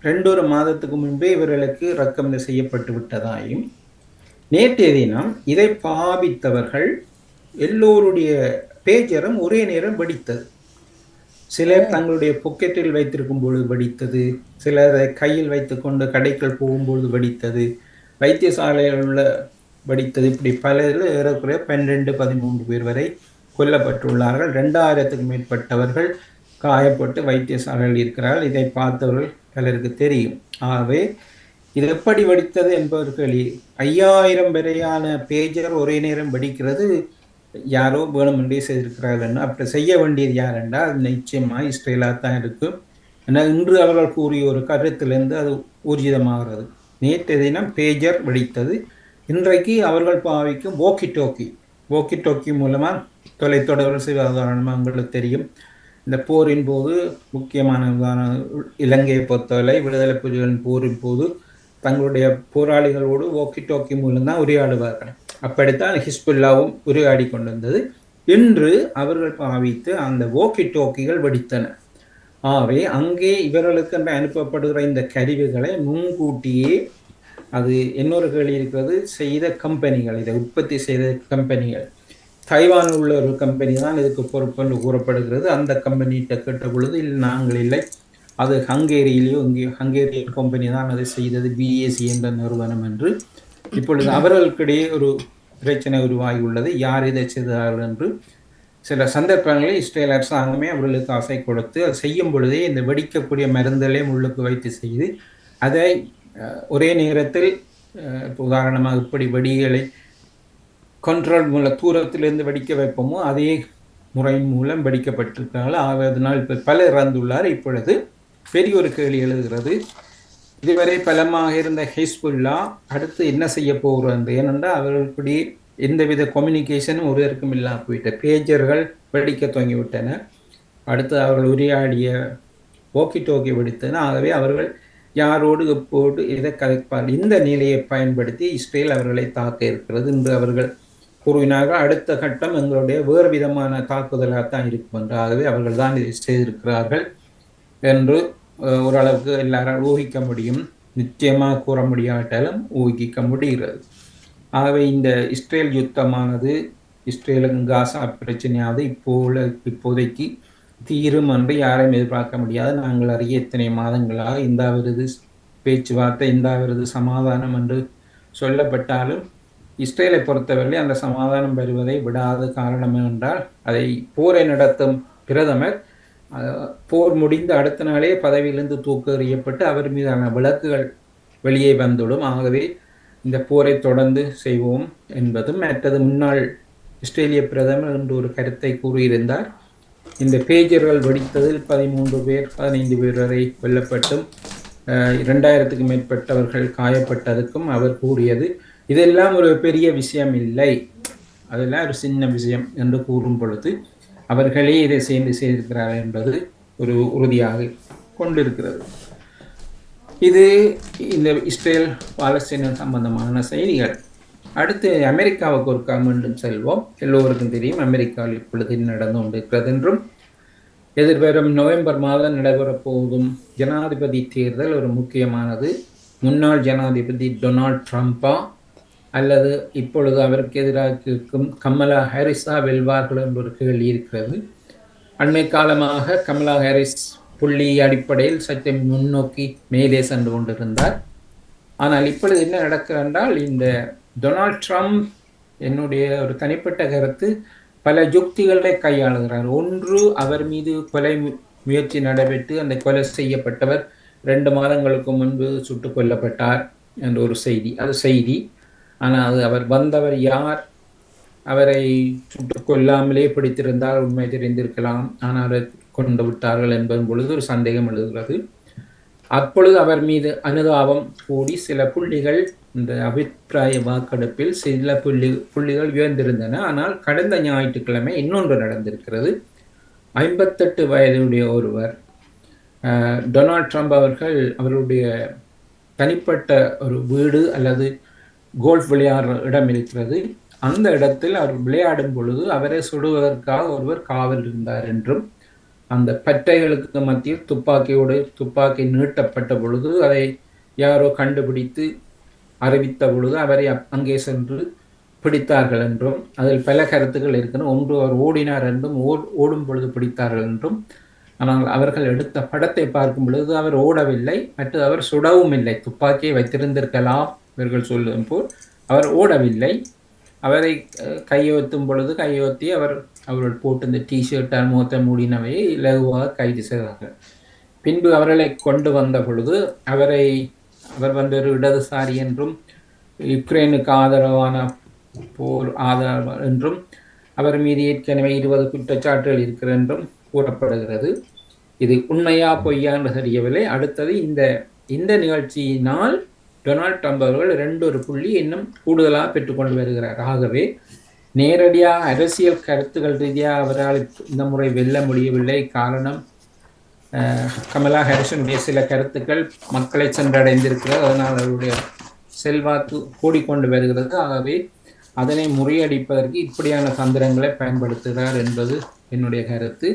2 மாதத்துக்கு முன்பே இவர்களுக்கு இறக்குமதி செய்யப்பட்டு விட்டதாயும், நேற்றைய தினம் இதை பாவித்தவர்கள் எல்லோருடைய பேஜரும் ஒரே நேரம் வெடித்தது. சிலர் தங்களுடைய பொக்கெட்டில் வைத்திருக்கும் பொழுது வெடித்தது, சிலர் கையில் வைத்துக்கொண்டு கடைக்குள் போகும்பொழுது வெடித்தது, வைத்தியசாலையில் உள்ள வெடித்தது. இப்படி பலரில் ஏறக்குறைய 12-13 பேர் வரை கொல்லப்பட்டுள்ளார்கள். 2000க்கும் மேற்பட்டவர்கள் காயப்பட்டு வைத்தியசாலையில் இருக்கிறார்கள். இதை பார்த்தவர்கள் பலருக்கு தெரியும். ஆகவே இது எப்படி வெடித்தது என்பவர்கள் 5000 வரையான பேஜர் ஒரே நேரம் வெடிக்கிறது யாரோ வேணுமென்றே செய்திருக்கிறார்கள். அப்படி செய்ய வேண்டியது யார் என்றால் அது நிச்சயமாக இஸ்ரேலாக தான் இருக்கும். ஆனால் இன்று அவர்கள் கூறிய ஒரு கருத்திலிருந்து அது ஊர்ஜிதமாகிறது. நேற்றைய தினம் பேஜர் வெடித்தது. இன்றைக்கு அவர்கள் பாவிக்கும் ஓக்கி டோக்கி மூலமாக தொலைத்தொடர்பு செய்வதாரணமாக உங்களுக்கு தெரியும். இந்த போரின் போது முக்கியமான இலங்கையை பொறுத்தவரை விடுதலை புலிகளின் போரின் போது தங்களுடைய போராளிகளோடு ஓக்கி டோக்கி மூலம்தான் உரையாடுவார்கள். அப்படித்தான் ஹிஸ்புல்லாவும் உரையாடி கொண்டிருந்தது. இன்று அவர்கள் பாவித்து அந்த ஓக்கி டோக்கிகள் வெடித்தன. ஆகவே அங்கே இவர்களுக்கு அனுப்பப்படுகிற இந்த கருவிகளை முன்கூட்டியே அது இன்னொரு கேள்வி இருக்கிறது, செய்த கம்பெனிகள், இதை உற்பத்தி செய்த கம்பெனிகள், தைவானில் உள்ள ஒரு கம்பெனி தான் இதுக்கு பொறுப்பு என்று கூறப்படுகிறது. அந்த கம்பெனிகிட்ட கேட்ட பொழுது நாங்கள் இல்லை, அது ஹங்கேரியிலேயோ ஹங்கேரியன் கம்பெனி தான் அதை செய்தது, பிஏசி என்ற நிறுவனம் என்று. இப்பொழுது அவர்களுக்கிடையே ஒரு பிரச்சனை உருவாகி உள்ளது, யார் இதை செய்தார்கள் என்று. சில சந்தர்ப்பங்களில் இஸ்ரேல் அரசாங்கமே அவர்களுக்கு ஆசை கொடுத்து அதை செய்யும் பொழுதே இந்த வெடிக்கக்கூடிய மருந்துகளை உள்ளுக்கு வைத்து செய்து அதை ஒரே நேரத்தில் உதாரணமாக இப்படி வெடிகளை கண்ட்ரோல் மூலம் தூரத்திலிருந்து வெடிக்க வைப்போமோ அதே முறையின் மூலம் வெடிக்கப்பட்டிருக்கிறார்கள். அதனால் இப்போ பலர் இறந்துள்ளார். இப்பொழுது பெரிய ஒரு கேள்வி எழுதுகிறது, இதுவரை பலமாக இருந்த ஹிஸ்புல்லா அடுத்து என்ன செய்ய போகிறது? ஏனென்றால் அவர்களுடைய எந்தவித கம்யூனிகேஷனும் ஒருவருக்கும் இல்லாமல் போயிட்ட, பேஜர்கள் வெடிக்க துவங்கிவிட்டன. அடுத்து அவர்கள் உரையாடிய ஓக்கி டோக்கி வெடித்தன. ஆகவே அவர்கள் யாரோடு எப்போடு எதை கலைப்பார்கள், இந்த நிலையை பயன்படுத்தி இஸ்ரேல் அவர்களை தாக்க இருக்கிறது என்று அவர்கள் கூறினார்கள். அடுத்த கட்டம் எங்களுடைய வேறு விதமான தாக்குதலாகத்தான் இருக்கும் என்று. ஆகவே அவர்கள் தான் இதை செய்திருக்கிறார்கள் என்று ஓரளவுக்கு எல்லாரும் ஊகிக்க முடியும். நிச்சயமாக கூற முடியாட்டாலும் ஊகிக்க முடிகிறது. ஆகவே இந்த இஸ்ரேல் யுத்தமானது, இஸ்ரேலுக்கு காசா பிரச்சனையாவது இப்போதைக்கு தீரும் என்று யாரையும் எதிர்பார்க்க முடியாது. நாங்கள் அறிய எத்தனை மாதங்களாக இந்த விருது பேச்சுவார்த்தை, இந்த விருது சமாதானம் என்று சொல்லப்பட்டாலும் இஸ்ரேலை பொறுத்தவரை அந்த சமாதானம் பெறுவதை விடாத காரணம் என்றால், அதை போரை நடத்தும் பிரதமர் போர் முடிந்த அடுத்த நாளே பதவியிலிருந்து தூக்கு எறியப்பட்டு அவர் மீதான விளக்குகள் வெளியே வந்துவிடும். ஆகவே இந்த போரை தொடர்ந்து செய்வோம் என்பதும். மற்றது முன்னாள் இஸ்ரேலிய பிரதமர் என்று ஒரு கருத்தை கூறியிருந்தார். இந்த பேஜர்கள் வெடித்ததில் 13 பேர் 15 பேர் வரை கொல்லப்பட்டும் 2000க்கும் மேற்பட்டவர்கள் காயப்பட்டதுக்கும் அவர் கூறியது இதெல்லாம் ஒரு பெரிய விஷயம் இல்லை, அதெல்லாம் ஒரு சின்ன விஷயம் என்று கூறும் பொழுது அவர்களே இதை செய்திருக்கிறார்கள் என்பது ஒரு உறுதியாக கொண்டிருக்கிறது. இது இந்த இஸ்ரேல் பாலஸ்தீன சம்பந்தமான செய்திகள். அடுத்து அமெரிக்காவுக்கு ஒரு மீண்டும் செல்வோம். எல்லோருக்கும் தெரியும் அமெரிக்காவில் இப்பொழுது நடந்து கொண்டிருக்கிறது என்றும், எதிர்வரும் நவம்பர் மாதம் நடைபெறப் போகும் ஜனாதிபதி தேர்தல் ஒரு முக்கியமானது. முன்னாள் ஜனாதிபதி டொனால்ட் ட்ரம்பா அல்லது இப்பொழுது அவருக்கு எதிராக இருக்கும் கமலா ஹாரிஸா வெல்வார்கள் என்ற ஒரு கேள்வி இருக்கிறது. அண்மை காலமாக கமலா ஹாரிஸ் புள்ளி அடிப்படையில் சற்று முன்னோக்கி மேலே சென்று கொண்டிருந்தார். ஆனால் இப்பொழுது என்ன நடக்கிறது என்றால், இந்த டொனால்ட் ட்ரம்ப், என்னுடைய ஒரு தனிப்பட்ட கருத்து, பல யுக்திகளை கையாளுகிறார். ஒன்று, அவர் மீது கொலை முயற்சி நடைபெற்று அந்த கொலை செய்யப்பட்டவர் 2 மாதங்களுக்கு முன்பு சுட்டுக் கொல்லப்பட்டார் என்ற ஒரு செய்தி. அது செய்தி. ஆனால் அது அவர் வந்தவர் யார், அவரை சுட்டுக் கொல்லாமலே பிடித்திருந்தால் உண்மை தெரிந்திருக்கலாம், ஆனால் அவரை கொண்டு விட்டார்கள் என்பதன் பொழுது ஒரு சந்தேகம் எழுகிறது. அப்பொழுது அவர் மீது அனுதாபம் கூடி சில புள்ளிகள் இந்த அபிப்பிராய வாக்கெடுப்பில் சில புள்ளிகள் உயர்ந்திருந்தன. ஆனால் கடந்த ஞாயிற்றுக்கிழமை இன்னொன்று நடந்திருக்கிறது. 58 வயதுடைய ஒருவர், டொனால்ட் ட்ரம்ப் அவர்கள் அவருடைய தனிப்பட்ட ஒரு வீடு அல்லது கோல்ஃப் விளையாடுற இடம் இருக்கிறது. அந்த இடத்தில் அவர் விளையாடும் பொழுது அவரை சுடுவதற்காக ஒருவர் காவல் இருந்தார் என்றும், அந்த பட்டைகளுக்கு மத்தியில் துப்பாக்கி நீட்டப்பட்ட பொழுது அதை யாரோ கண்டுபிடித்து அறிவித்த பொழுது அவரை அங்கே சென்று பிடித்தார்கள் என்றும், அதில் பல கருத்துக்கள் இருக்கணும். ஒன்று, அவர் ஓடினார் என்றும், ஓடும் பொழுது பிடித்தார்கள் என்றும். ஆனால் அவர்கள் எடுத்த படத்தை பார்க்கும் பொழுது அவர் ஓடவில்லை, மற்ற அவர் சுடவும் இல்லை. துப்பாக்கியை வைத்திருந்திருக்கலாம் இவர்கள் சொல்லும் போல். அவர் ஓடவில்லை. அவரை கையொத்தும் பொழுது கையொத்தி அவர்கள் போட்டு இந்த டிஷர்ட்டால் முகத்தை மூடினவையை இலகுவாக கைது செய்தார்கள். பின்பு அவர்களை கொண்டு வந்த பொழுது அவர் வந்து ஒரு இடதுசாரி என்றும், யுக்ரைனுக்கு ஆதரவான போர் ஆதரவு என்றும், அவர் மீது ஏற்கனவே 20 குற்றச்சாட்டுகள் இருக்கிற என்றும் கூறப்படுகிறது. இது உண்மையா பொய்யா என்று தெரியவில்லை. அடுத்தது, இந்த நிகழ்ச்சியினால் டொனால்ட் ட்ரம்ப் அவர்கள் 2 புள்ளி இன்னும் கூடுதலாக பெற்றுக்கொண்டு வருகிறார். ஆகவே நேரடியாக அரசியல் கருத்துக்கள் ரீதியாக அவரால் இந்த முறை வெல்ல முடியவில்லை. காரணம், கமலா ஹாரிஸனுடைய சில கருத்துக்கள் மக்களை சென்றடைந்திருக்கிறது. அதனால் அவருடைய செல்வாக்கு கூடிக்கொண்டு வருகிறது. ஆகவே அதனை முறியடிப்பதற்கு இப்படியான தந்திரங்களை பயன்படுத்துகிறார் என்பது என்னுடைய கருத்து.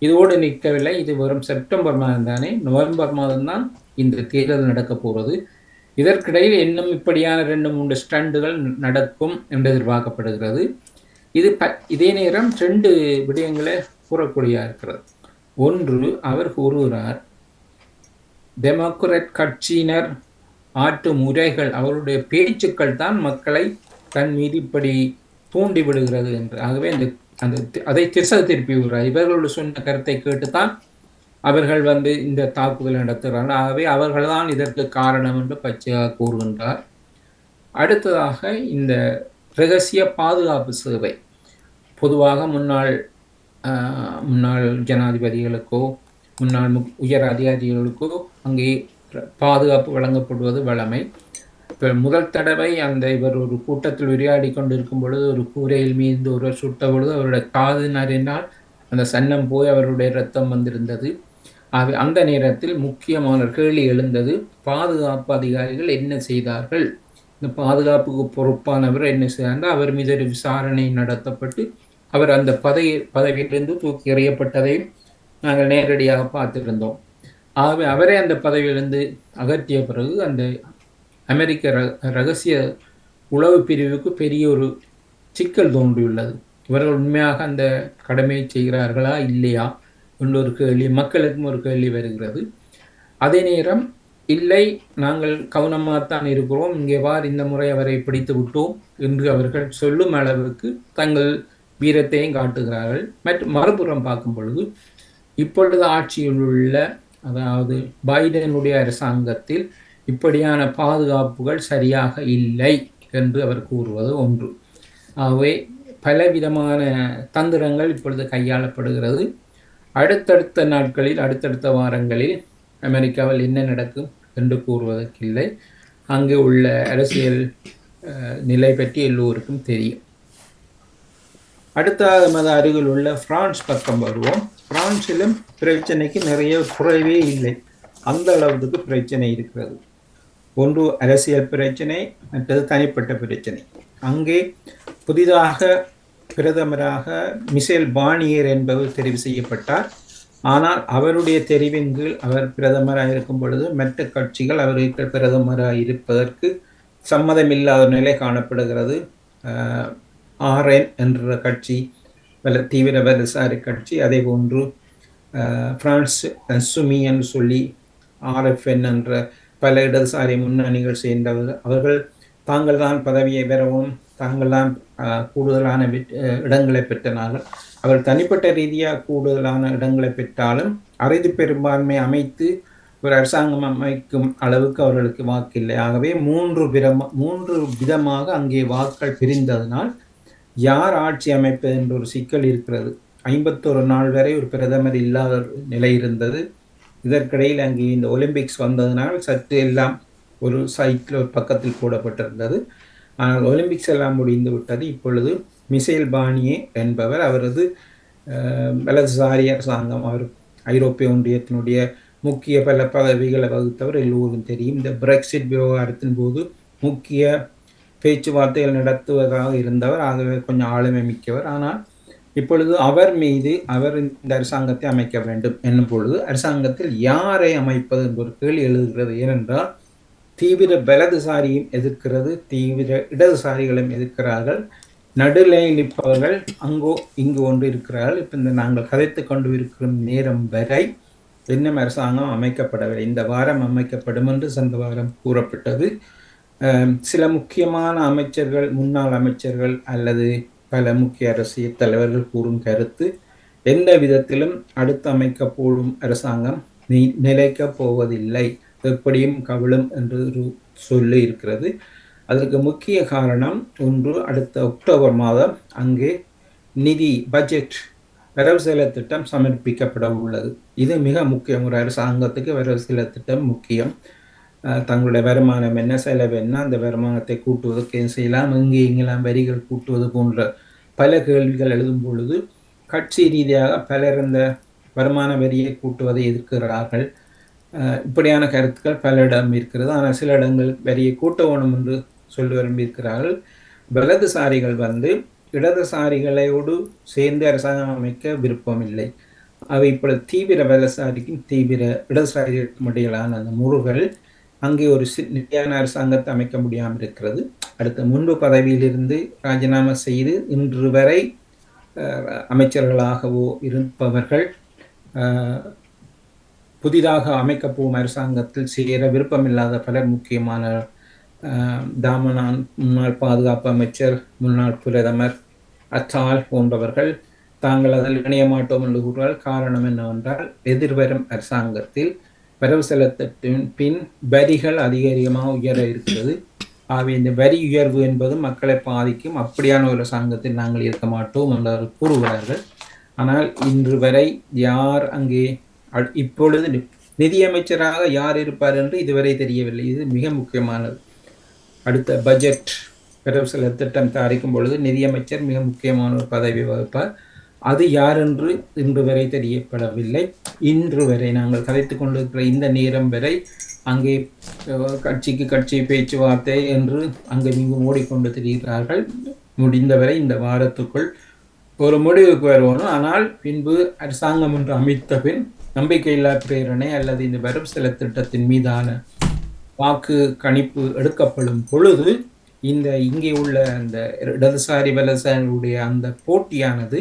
இதோடு நிற்கவில்லை. இது வரும் செப்டம்பர் மாதம் தானே, நவம்பர் மாதம்தான் இந்த தேர்தல் நடக்க போகிறது. இதற்கிடையில் இன்னும் இப்படியான 2-3 ஸ்டண்டுகள் நடக்கும் என்று எதிர்பார்க்கப்படுகிறது. இதே நேரம் 2 விடயங்களை கூறக்கூடிய இருக்கிறது. ஒன்று, அவர் கூறுகிறார், டெமோக்ராட் கட்சியினர் ஆற்று முறைகள், அவருடைய பேச்சுக்கள் தான் மக்களை தன் மீது இப்படி தூண்டி விடுகிறது என்று. ஆகவே அதை திசை திருப்பி விடுறார். இவர்களோடு சொன்ன கருத்தை கேட்டுத்தான் அவர்கள் வந்து இந்த தாக்குதல் நடத்துகிறார்கள். ஆகவே அவர்கள்தான் இதற்கு காரணம் என்று பச்சையாக கூறுகின்றார். அடுத்ததாக, இந்த இரகசிய பாதுகாப்பு சேவை பொதுவாக முன்னாள் ஜனாதிபதிகளுக்கோ முன்னாள் உயர் அதிகாரிகளுக்கோ அங்கே பாதுகாப்பு வழங்கப்படுவது வழமை. இப்போ முதல் தடவை இவர் ஒரு கூட்டத்தில் உரையாடி கொண்டிருக்கும் பொழுது ஒரு கூரையில் மீது ஒருவர் சுட்ட பொழுது அவருடைய காது நறினால் அந்த சன்னம் போய் அவருடைய இரத்தம் வந்திருந்தது. அந்த நேரத்தில் முக்கியமான கேள்வி எழுந்தது, பாதுகாப்பு அதிகாரிகள் என்ன செய்தார்கள், இந்த பாதுகாப்புக்கு பொறுப்பானவர் என்ன செய்தார். அவர் மீது ஒரு விசாரணை நடத்தப்பட்டு அவர் அந்த பதவியிலிருந்து தூக்கி எறியப்பட்டதை நாங்கள் நேரடியாக பார்த்திருந்தோம். ஆகவே அவரை அந்த பதவியிலிருந்து அகற்றிய பிறகு அந்த அமெரிக்க இரகசிய உளவு பிரிவுக்கு பெரிய ஒரு சிக்கல் தோன்றியுள்ளது. இவர்கள் உண்மையாக அந்த கடமையை செய்கிறார்களா இல்லையா என்ற ஒரு கேள்வி, மக்களுக்கும் ஒரு கேள்வி வருகிறது. அதே நேரம், இல்லை, நாங்கள் கவனமாகத்தான் இருக்கிறோம், இங்கே இந்த முறை அவரை பிடித்து விட்டோம் என்று அவர்கள் சொல்லும் அளவுக்கு தங்கள் வீரத்தையும் காட்டுகிறார்கள். மற்றும் மறுபுறம் பார்க்கும் பொழுது இப்பொழுது ஆட்சியில் உள்ள, அதாவது பைடனுடைய அரசாங்கத்தில் இப்படியான பாதுகாப்புகள் சரியாக இல்லை என்று அவர் கூறுவது ஒன்று. ஆகவே பலவிதமான தந்திரங்கள் இப்பொழுது கையாளப்படுகிறது. அடுத்தடுத்த நாட்களில், அடுத்தடுத்த வாரங்களில் அமெரிக்காவில் என்ன நடக்கும் என்று கூறுவதற்கில்லை. அங்கு உள்ள அரசியல் நிலை பற்றி எல்லோருக்கும் தெரியும். அடுத்த நமது அருகில் உள்ள பிரான்ஸ் பக்கம் வருவோம். பிரான்சிலும் பிரச்சனைக்கு நிறைய குறைவே இல்லை, அந்த அளவுக்கு பிரச்சனை இருக்கிறது. ஒன்று அரசியல் பிரச்சனை, மற்றது தனிப்பட்ட பிரச்சனை. அங்கே புதிதாக பிரதமராக மிஷேல் பார்னியர் என்பவர் தெரிவு செய்யப்பட்டார். ஆனால் அவருடைய தெரிவின் கீழ் அவர் பிரதமராக இருக்கும் பொழுது மற்ற கட்சிகள் அவருக்கு பிரதமராக இருப்பதற்கு சம்மதமில்லாத நிலை காணப்படுகிறது. RN என்ற கட்சி தீவிர வலதுசாரி கட்சி, அதே போன்று பிரான்ஸ் சுமி என்று சொல்லி RFN என்ற பல இடதுசாரி முன்னணிகள் சேர்ந்தவர்கள், அவர்கள் தாங்கள் தான் பதவியை பெறவும், தாங்கள் தான் கூடுதலான இடங்களை பெற்றனார்கள். அவர் தனிப்பட்ட ரீதியாக கூடுதலான இடங்களை பெற்றாலும் அறுதி பெரும்பான்மை அமைத்து ஒரு அரசாங்கம் அமைக்கும் அளவுக்கு அவர்களுக்கு வாக்கில்லை. ஆகவே மூன்று விதமாக அங்கே வாக்கள் பிரிந்ததனால் யார் ஆட்சி அமைப்பது என்ற ஒரு சிக்கல் இருக்கிறது. 51 நாள் வரை ஒரு பிரதமர் இல்லாத நிலை இருந்தது. இதற்கிடையில் அங்கே இந்த ஒலிம்பிக்ஸ் வந்ததனால் சற்று எல்லாம் ஒரு சைட்டில் ஒரு பக்கத்தில் போடப்பட்டிருந்தது. ஆனால் ஒலிம்பிக்ஸ் எல்லாம் முடிந்து விட்டது. இப்பொழுது மிசேல் பானியே என்பவர், அவரது வலதுசாரி அரசாங்கம், அவர் ஐரோப்பிய ஒன்றியத்தினுடைய முக்கிய பல பதவிகளை வகுத்தவர், எல்லோரும் தெரியும். இந்த பிரெக்சிட் விவகாரத்தின் போது முக்கிய பேச்சுவார்த்தைகள் நடத்துவதாக இருந்தவர். ஆகவே கொஞ்சம் ஆளுமை மிக்கவர். ஆனால் இப்பொழுது அவர் இந்த அரசாங்கத்தை அமைக்க வேண்டும் என்னும் பொழுது அரசாங்கத்தில் யாரை அமைப்பது என்ற ஒரு கேள்வி எழுதுகிறது. ஏனென்றால் தீவிர வலதுசாரியும் எதிர்க்கிறது, தீவிர இடதுசாரிகளும் எதிர்க்கிறார்கள், நடுநிலையில் நிற்பவர்கள் அங்கோ இங்கு ஒன்று இருக்கிறார்கள். இப்போ இந்த நாங்கள் கதைத்து கொண்டு இருக்கிற நேரம் வரை இன்னும் அரசாங்கம் அமைக்கப்படவில்லை. இந்த வாரம் அமைக்கப்படும் என்று சென்ற வாரம் கூறப்பட்டது. சில முக்கியமான அமைச்சர்கள், முன்னாள் அமைச்சர்கள் அல்லது பல முக்கிய அரசியல் தலைவர்கள் கூறும் கருத்து, எந்த விதத்திலும் அடுத்து அமைக்கப்படும் அரசாங்கம் நிலைக்கப் போவதில்லை, எப்படியும் கவிழும் என்று ஒரு சொல்லி இருக்கிறது. அதற்கு முக்கிய காரணம் ஒன்று, அடுத்த அக்டோபர் மாதம் அங்கே நிதி பட்ஜெட் வரவு செலவு திட்டம் சமர்ப்பிக்கப்பட உள்ளது. இது மிக முக்கியம். ஒரு அரசாங்கத்துக்கு வரவு செலவு திட்டம் முக்கியம். தங்களுடைய வருமானம் என்ன, செலவு என்ன, அந்த வருமானத்தை கூட்டுவதற்கு என்ன செய்யலாம், இங்கெல்லாம் வரிகள் கூட்டுவது போன்ற பல கேள்விகள் எழுதும் பொழுது கட்சி ரீதியாக பலர் இந்த வருமான வரியை கூட்டுவதை எதிர்க்கிறார்கள். இப்படியான கருத்துக்கள் பலரிடம் இருக்கிறது. ஆனால் சில இடங்கள் வரியை கூட்ட வேணும் என்று சொல்லி விரும்பியிருக்கிறார்கள். வலதுசாரிகள் இடதுசாரிகளோடு சேர்ந்து அரசாங்கம் அமைக்க விருப்பம் இல்லை. அவை இப்பொழுது தீவிர வலதுசாரிக்கும் தீவிர இடதுசாரிகளுக்கும் இடையிலான அந்த முறுகள் அங்கே ஒரு நிலையான அரசாங்கத்தை அமைக்க முடியாமல் இருக்கிறது. அடுத்த முன்பு பதவியிலிருந்து ராஜினாமா செய்து இன்று வரை அமைச்சர்களாகவோ இருப்பவர்கள் புதிதாக அமைக்கப்போகும் அரசாங்கத்தில் சேர விருப்பமில்லாத பலர், முக்கியமான தாமனான், முன்னாள் பாதுகாப்பு அமைச்சர், முன்னாள் பிரதமர் அத்தால் போன்றவர்கள் தாங்கள் அதில் இணைய மாட்டோம் என்று கூறுவார்கள். காரணம் என்னவென்றால் எதிர்வரும் அரசாங்கத்தில் வரவு செலுத்தின் பின் வரிகள் அதிகமாக உயர இருக்கிறது. ஆகவே இந்த வரி உயர்வு என்பது மக்களை பாதிக்கும். அப்படியான ஒரு அரசாங்கத்தில் நாங்கள் இருக்க மாட்டோம் என்று கூறுகிறார்கள். ஆனால் இன்று வரை யார் அங்கே இப்பொழுது நிதியமைச்சராக யார் இருப்பார் என்று இதுவரை தெரியவில்லை. இது மிக முக்கியமானது. அடுத்த பட்ஜெட் வரவு செலவு திட்டம் தயாரிக்கும் பொழுது நிதியமைச்சர் மிக முக்கியமான ஒரு பதவி வகிப்பார். அது யார் என்று இன்று வரை தெரியப்படவில்லை. இன்று வரை நாங்கள் கதைத்து கொண்டிருக்கிற இந்த நேரம் வரை அங்கே கட்சிக்கு கட்சி பேச்சுவார்த்தை என்று அங்கு இங்கு ஓடிக்கொண்டு திரிகிறார்கள். முடிந்தவரை இந்த வாரத்துக்குள் ஒரு முடிவுக்கு வருவோம். ஆனால் பின்பு அரசாங்கம் என்று அமைத்த பின் நம்பிக்கையில்லா பிரேரணை அல்லது இந்த வரவு செலவு திட்டத்தின் மீதான வாக்கு கணிப்பு எடுக்கப்படும் பொழுது இங்கே உள்ள அந்த இடதுசாரி வலதுசாரியுடைய அந்த போட்டியானது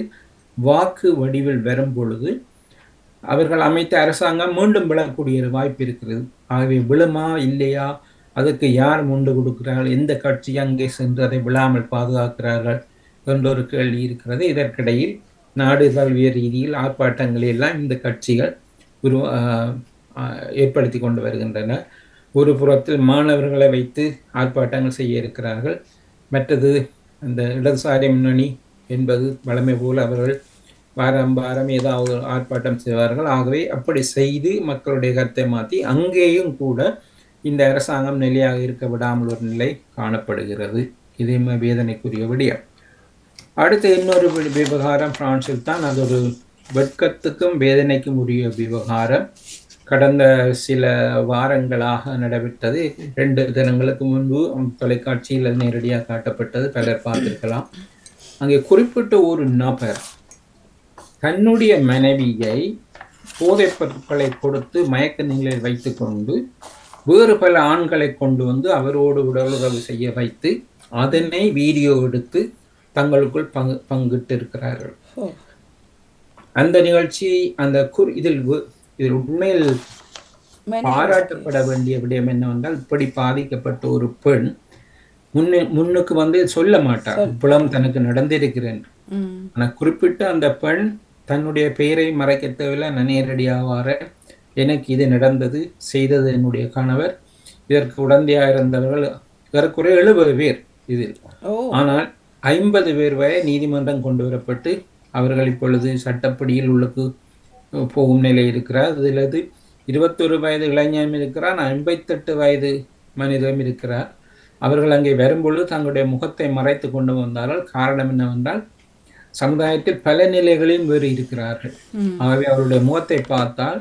வாக்கு வடிவில் வரும் பொழுது அவர்கள் அமைத்த அரசாங்கம் மீண்டும் விழக்கூடிய வாய்ப்பு இருக்கிறது. ஆகவே விழுமா இல்லையா, அதுக்கு யார் முண்டு கொடுக்கிறார்கள், எந்த கட்சி அங்கே சென்று அதை விழாமல் பாதுகாக்கிறார்கள் என்ற ஒரு கேள்வி இருக்கிறது. இதற்கிடையில் நாடு தழுவிய ரீதியில் ஆர்ப்பாட்டங்களை எல்லாம் இந்த கட்சிகள் ஏற்படுத்தி கொண்டு வருகின்றன. ஒரு புறத்தில் மாணவர்களை வைத்து ஆர்ப்பாட்டங்கள் செய்ய இருக்கிறார்கள். மற்றது அந்த இடதுசாரி முன்னணி என்பது வழமை போல் அவர்கள் வாரம் ஏதாவது ஆர்ப்பாட்டம் செய்வார்கள். ஆகவே அப்படி செய்து மக்களுடைய கருத்தை மாற்றி அங்கேயும் கூட இந்த அரசாங்கம் நிலையாக இருக்க விடாமல் ஒரு நிலை காணப்படுகிறது. இதே வேதனைக்குரிய விடயம். அடுத்த இன்னொரு விவகாரம் பிரான்சில் தான். அது ஒரு வெட்கத்துக்கும் வேதனைக்கும் உரிய விவகாரம். கடந்த சில வாரங்களாக நடைபெற்றது. 2 தினங்களுக்கு முன்பு தொலைக்காட்சியில் நேரடியாக காட்டப்பட்டது, பலர் பார்த்திருக்கலாம். அங்கே குறிப்பிட்ட ஒரு நபர் தன்னுடைய மனைவியை போதைப் பொருட்களை கொடுத்து மயக்க நிலையில் வைத்து கொண்டு வேறு பல ஆண்களை கொண்டு வந்து அவரோடு உடலுறவு செய்ய வைத்து அதனை வீடியோ எடுத்து தங்களுக்குள் பங்கிட்டு இருக்கிறார்கள். அந்த நிகழ்ச்சி இதில் உண்மையில் பாராட்டப்பட வேண்டிய விடயம் என்னவென்றால், இப்படி பாதிக்கப்பட்ட ஒரு பெண் முன்னுக்கு வந்து சொல்ல மாட்டார் இவ்வளவு தனக்கு நடந்திருக்கிறேன். ம் ஆனா குறிப்பிட்ட அந்த பெண் தன்னுடைய பெயரை மறைக்க தேவையில்லை, நான் நேரடியாக வரேன், எனக்கு இது நடந்தது, செய்தது என்னுடைய கணவர், இதற்கு உடந்தையாக இருந்தவர்கள் ஏறக்குறைய 70 பேர் இதில். ஓ ஆனால் 50 பேர் வரை நீதிமன்றம் கொண்டு வரப்பட்டு அவர்கள் இப்பொழுது சட்டப்படியில் உள்ளுக்கு போகும் நிலை இருக்கிறார். அதில் 21 வயது இளைஞனும் இருக்கிறார், 58 வயது மனிதனும் இருக்கிறார். அவர்கள் அங்கே வரும்பொழுது தங்களுடைய முகத்தை மறைத்து கொண்டு வந்தார்கள். காரணம் என்னவென்றால் சமுதாயத்தில் பல நிலைகளில் வேறு இருக்கிறார்கள். ம் ஆகவே அவருடைய முகத்தை பார்த்தால்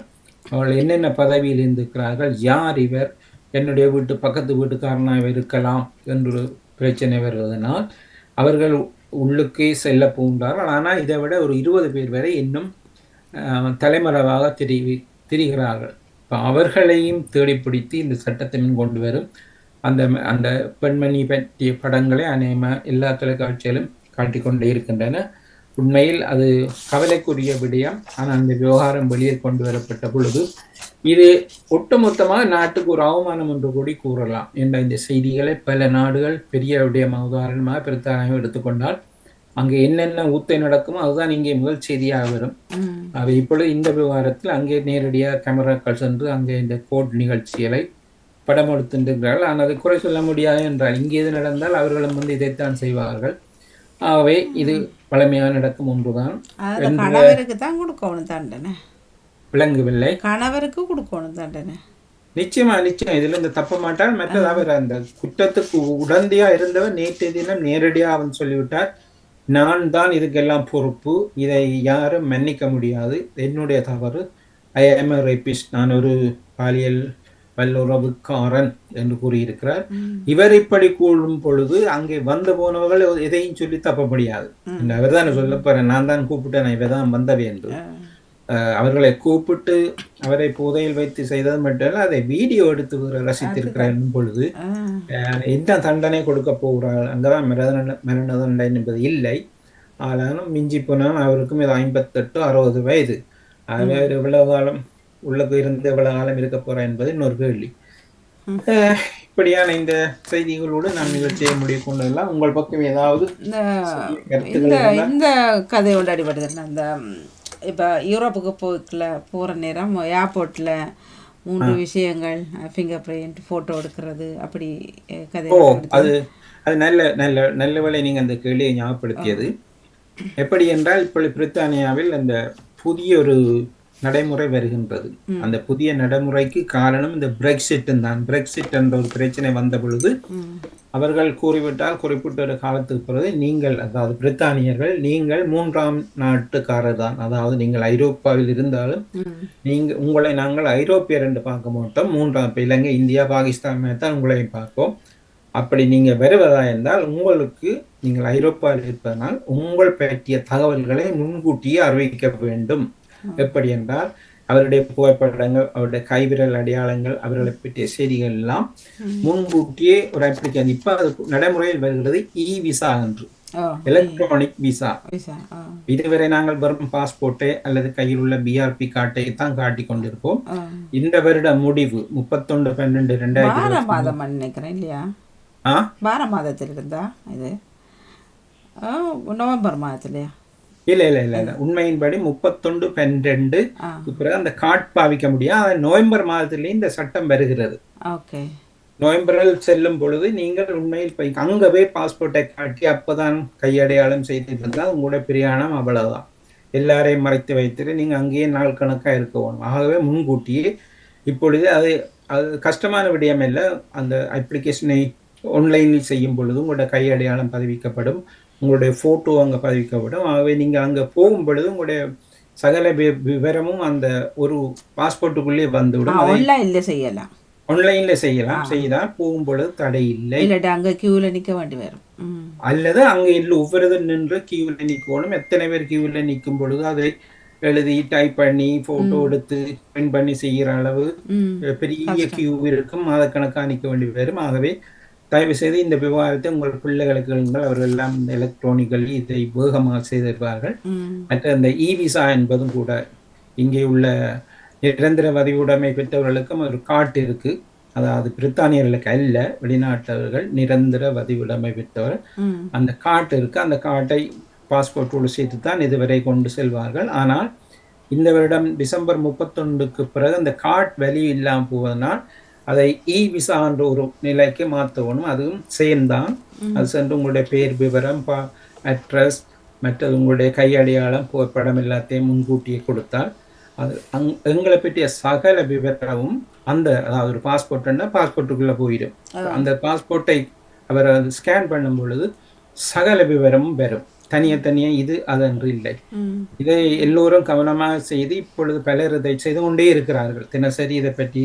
அவர்கள் என்னென்ன பதவியில் இருக்கிறார்கள், யார் இவர், என்னுடைய வீட்டு பக்கத்து வீட்டுக்காரனாக இருக்கலாம் என்று பிரச்சனை வருவதனால் அவர்கள் உள்ளுக்கே செல்ல போகின்றார்கள். ஆனால் இதை விட ஒரு 20 பேர் வரை இன்னும் தலைமறைவாக திரிகிறார்கள். இப்போ அவர்களையும் தேடி பிடித்து இந்த சட்டத்தை முன் கொண்டு வரும். அந்த அந்த பெண்மணி பற்றிய படங்களை எல்லா தொலைக்காட்சியிலும் காட்டிக்கொண்டே இருக்கின்றன. உண்மையில் அது கவலைக்குரிய விடயம். ஆனால் அந்த விவகாரம் வெளியே கொண்டு வரப்பட்ட பொழுது இது ஒட்டுமொத்தமாக நாட்டுக்கு ஒரு அவமானம் என்று கூடி கூறலாம் என்ற இந்த செய்திகளை பல நாடுகள் பெரிய விடயமாக உதாரணமாக பிரித்தானியாவை எடுத்துக்கொண்டால் அங்கே என்னென்ன ஊத்தை நடக்குமோ அதுதான் இங்கே முதல் செய்தியாக வரும். அவை இப்பொழுது இந்த விவகாரத்தில் அங்கே நேரடியாக கேமராக்கள் சென்று அங்கே இந்த கோர்ட் நிகழ்ச்சிகளை படம் எடுத்துகிறார்கள். ஆனால் அதை குறை சொல்ல முடியாது என்றால் இங்கே எது நடந்தால் அவர்களும் வந்து இதைத்தான் செய்வார்கள். ஆகவே இது பழமையாக நடக்கும் ஒன்றுதான். கணவருக்கு தான் கொடுக்கணும் தண்டனை, விளங்கவில்லை. கணவருக்கு கொடுக்கணும் தண்டனை. நிச்சயமா நிச்சயம் இதுல இந்த தப்ப மாட்டால். மற்றது அவர் அந்த குற்றத்துக்கு உடந்தையா இருந்தவர் நேற்றைய தினம் நேரடியா அவன் சொல்லிவிட்டார், நான் தான் இதுக்கெல்லாம் பொறுப்பு, இதை யாரும் மன்னிக்க முடியாது, என்னுடைய தவறு, ஐ ஆம் எ ரேபிஸ்ட், நான் ஒரு பாலியல் வல்லுறவுக்காரன் என்று கூறியிருக்கிறார். இவர் இப்படி கூறும் பொழுது அங்கே வந்து போனவர்கள் எதையும் சொல்லி தப்ப முடியாது. அவர் தான் சொல்ல போறேன், நான் தான் கூப்பிட்டேன், இவர் தான் வந்தவை என்று. அவர்களை கூப்பிட்டு அவரை போதையில் வைத்து செய்தது மட்டும் அதை வீடியோ எடுத்து ரசித்திருக்கிறார் பொழுது என்ன தண்டனை கொடுக்க போகிறாள், அங்கதான் மரண தண்டனை என்பது இல்லை. ஆனாலும் மிஞ்சி போனாலும் அவருக்கும் இது 58-60 வயது. ஆகவே அவர் எவ்வளவு காலம் உள்ளுக்கு இருந்து எவ்வளவு காலம் இருக்க போறார் என்பது இன்னொரு கேள்வி. இப்படியான இந்த செய்திகளோடு நாம் நிகழ்ச்சியை முடிய கொண்டதெல்லாம் உங்கள் பக்கம் ஏதாவது இந்த கதையோட அடிபடுது. அந்த இப்போ யூரோப்புக்கு போகிற நேரம் ஏர்போர்ட்டில் 3 விஷயங்கள், ஃபிங்கர் பிரிண்ட், ஃபோட்டோ எடுக்கிறது, அப்படி கதை. அது நல்ல நல்ல நல்ல வேளை நீங்கள் அந்த கேள்வியை ஞாபகப்படுத்தியது. எப்படி என்றால் இப்போ பிரித்தானியாவில் அந்த புதிய ஒரு நடைமுறை வருகின்றது. அந்த புதிய நடைமுறைக்கு காரணம் இந்த பிரெக்சிட் தான். பிரெக்சிட் என்ற ஒரு பிரச்சனை வந்த பொழுது அவர்கள் கூறிவிட்டால் குறிப்பிட்ட ஒரு காலத்துக்கு பிறகு நீங்கள், அதாவது பிரித்தானியர்கள், நீங்கள் 3ஆம் நாட்டுக்காரர் தான். அதாவது நீங்கள் ஐரோப்பாவில் இருந்தாலும் உங்களை நாங்கள் ஐரோப்பியர் என்று பார்க்க மாட்டோம். 3ஆம் இலங்கை, இந்தியா, பாகிஸ்தான் தான் உங்களை பார்ப்போம். அப்படி நீங்கள் வருவதா இருந்தால் உங்களுக்கு, நீங்கள் ஐரோப்பாவில் இருப்பதனால் உங்கள் பற்றிய தகவல்களை முன்கூட்டியே அறிவிக்க வேண்டும். எப்படி என்றால் அவருடைய புகைப்படங்கள், அவருடைய கைவிரல் அடையாளங்கள், அவர்களை பற்றிய செய்திகள் எல்லாம் முன்கூட்டியே ஒரு அப்ளிகேஷன். இப்ப அது நடைமுறையில் வருகிறது இ விசா என்று, எலக்ட்ரானிக் விசா. இதுவரை நாங்கள் வெறும் பாஸ்போர்ட்டை அல்லது கையில் உள்ள பிஆர்பி கார்டை தான் காட்டி கொண்டிருப்போம். இந்த வருட முடிவு 31/12/2020 நினைக்கிறேன் இல்லையா, மாதத்தில் இருந்தா இது நவம்பர் மாதத்துலயா? இல்ல உண்மையின்படி 31/12 பிறகு அந்த கார்டு பாவிக்க முடியாது. நவம்பர் மாதத்திலேயே இந்த சட்டம் வருகிறது. நவம்பரில் செல்லும் பொழுது நீங்கள் உண்மையில் அங்கவே பாஸ்போர்ட்டை காட்டி அப்பதான் கையடையாளம் செய்திருந்தால் உங்களுடைய பிரயாணம் அவ்வளவுதான். எல்லாரையும் மறைத்து வைத்துட்டு நீங்க அங்கேயே நாள் கணக்காக இருக்க வேணும். ஆகவே முன்கூட்டியே இப்பொழுது அது கஷ்டமான விடயம் இல்லை. அந்த அப்ளிகேஷனை ஆன்லைனில் செய்யும் பொழுது உங்களுடைய கையடையாளம் பதிவிக்கப்படும், உங்களுடைய போட்டோ அங்கே பதிவிக்கப்படும். ஆகவே நீங்கள் அங்கே போகும் பொழுது உங்களுடைய சகல விவரமும் அந்த ஒரு பாஸ்போர்ட்டுக்குள்ளே வந்துவிடும். ஆன்லைன்ல செய்யலாம். செய்தால் போகும் பொழுது தடை இல்லை. அங்கே கியூல நிற்க வேண்டி வரும், அல்லது அங்கே இல்லை ஒவ்வொரு நின்று கியூல நிற்கணும். எத்தனை பேர் கியூல நிற்கும் பொழுது அதை எழுதி டைப் பண்ணி போட்டோ எடுத்து பிரிண்ட் பண்ணி செய்கிற அளவு பெரிய கியூ இருக்கும். மாதக்கணக்காக நிற்க வேண்டி வரும். ஆகவே தயவு செய்து இந்த விவகாரத்தை உங்கள் பிள்ளைகளுக்கு அவர்கள் எல்லாம் எலக்ட்ரானிக்கலி இதை வேகமாக செய்திருப்பார்கள். மற்ற அந்த இ விசா என்பதும் கூட இங்கே உள்ள நிரந்தர வதிவுடைமை பெற்றவர்களுக்கும் ஒரு கார்டு இருக்கு. அதாவது பிரித்தானியர்களுக்கு அல்ல, வெளிநாட்டவர்கள் நிரந்தர வதிவிடமை பெற்றவர். ம். அந்த கார்டு இருக்கு, அந்த கார்டை பாஸ்போர்ட்டோடு சேர்த்து தான் இதுவரை கொண்டு செல்வார்கள். ஆனால் இந்த வருடம் டிசம்பர் 31க்கு பிறகு அந்த கார்டு வேல்யூ இல்லாமல் போவதனால் அதை இ விசா என்ற ஒரு நிலைக்கு மாற்றணும். அதுவும் சேர்ந்தான். அது சென்று உங்களுடைய பேர் விவரம், அட்ரஸ், மற்றது உங்களுடைய கையடையாளம், புகைப்படம் எல்லாத்தையும் முன்கூட்டியே கொடுத்தால் அது எங்களை பற்றிய சகல விவரமும் அந்த, அதாவது ஒரு பாஸ்போர்ட்னா பாஸ்போர்ட்டுக்குள்ள போயிடும். அந்த பாஸ்போர்ட்டை அவர் ஸ்கேன் பண்ணும் பொழுது சகல விவரமும் வரும். தனியே இது அதென்று இல்லை. இதை எல்லோரும் கவனமாக செய்து இப்பொழுது பலர் இதை செய்து கொண்டே இருக்கிறார்கள். தினசரி இதை பற்றி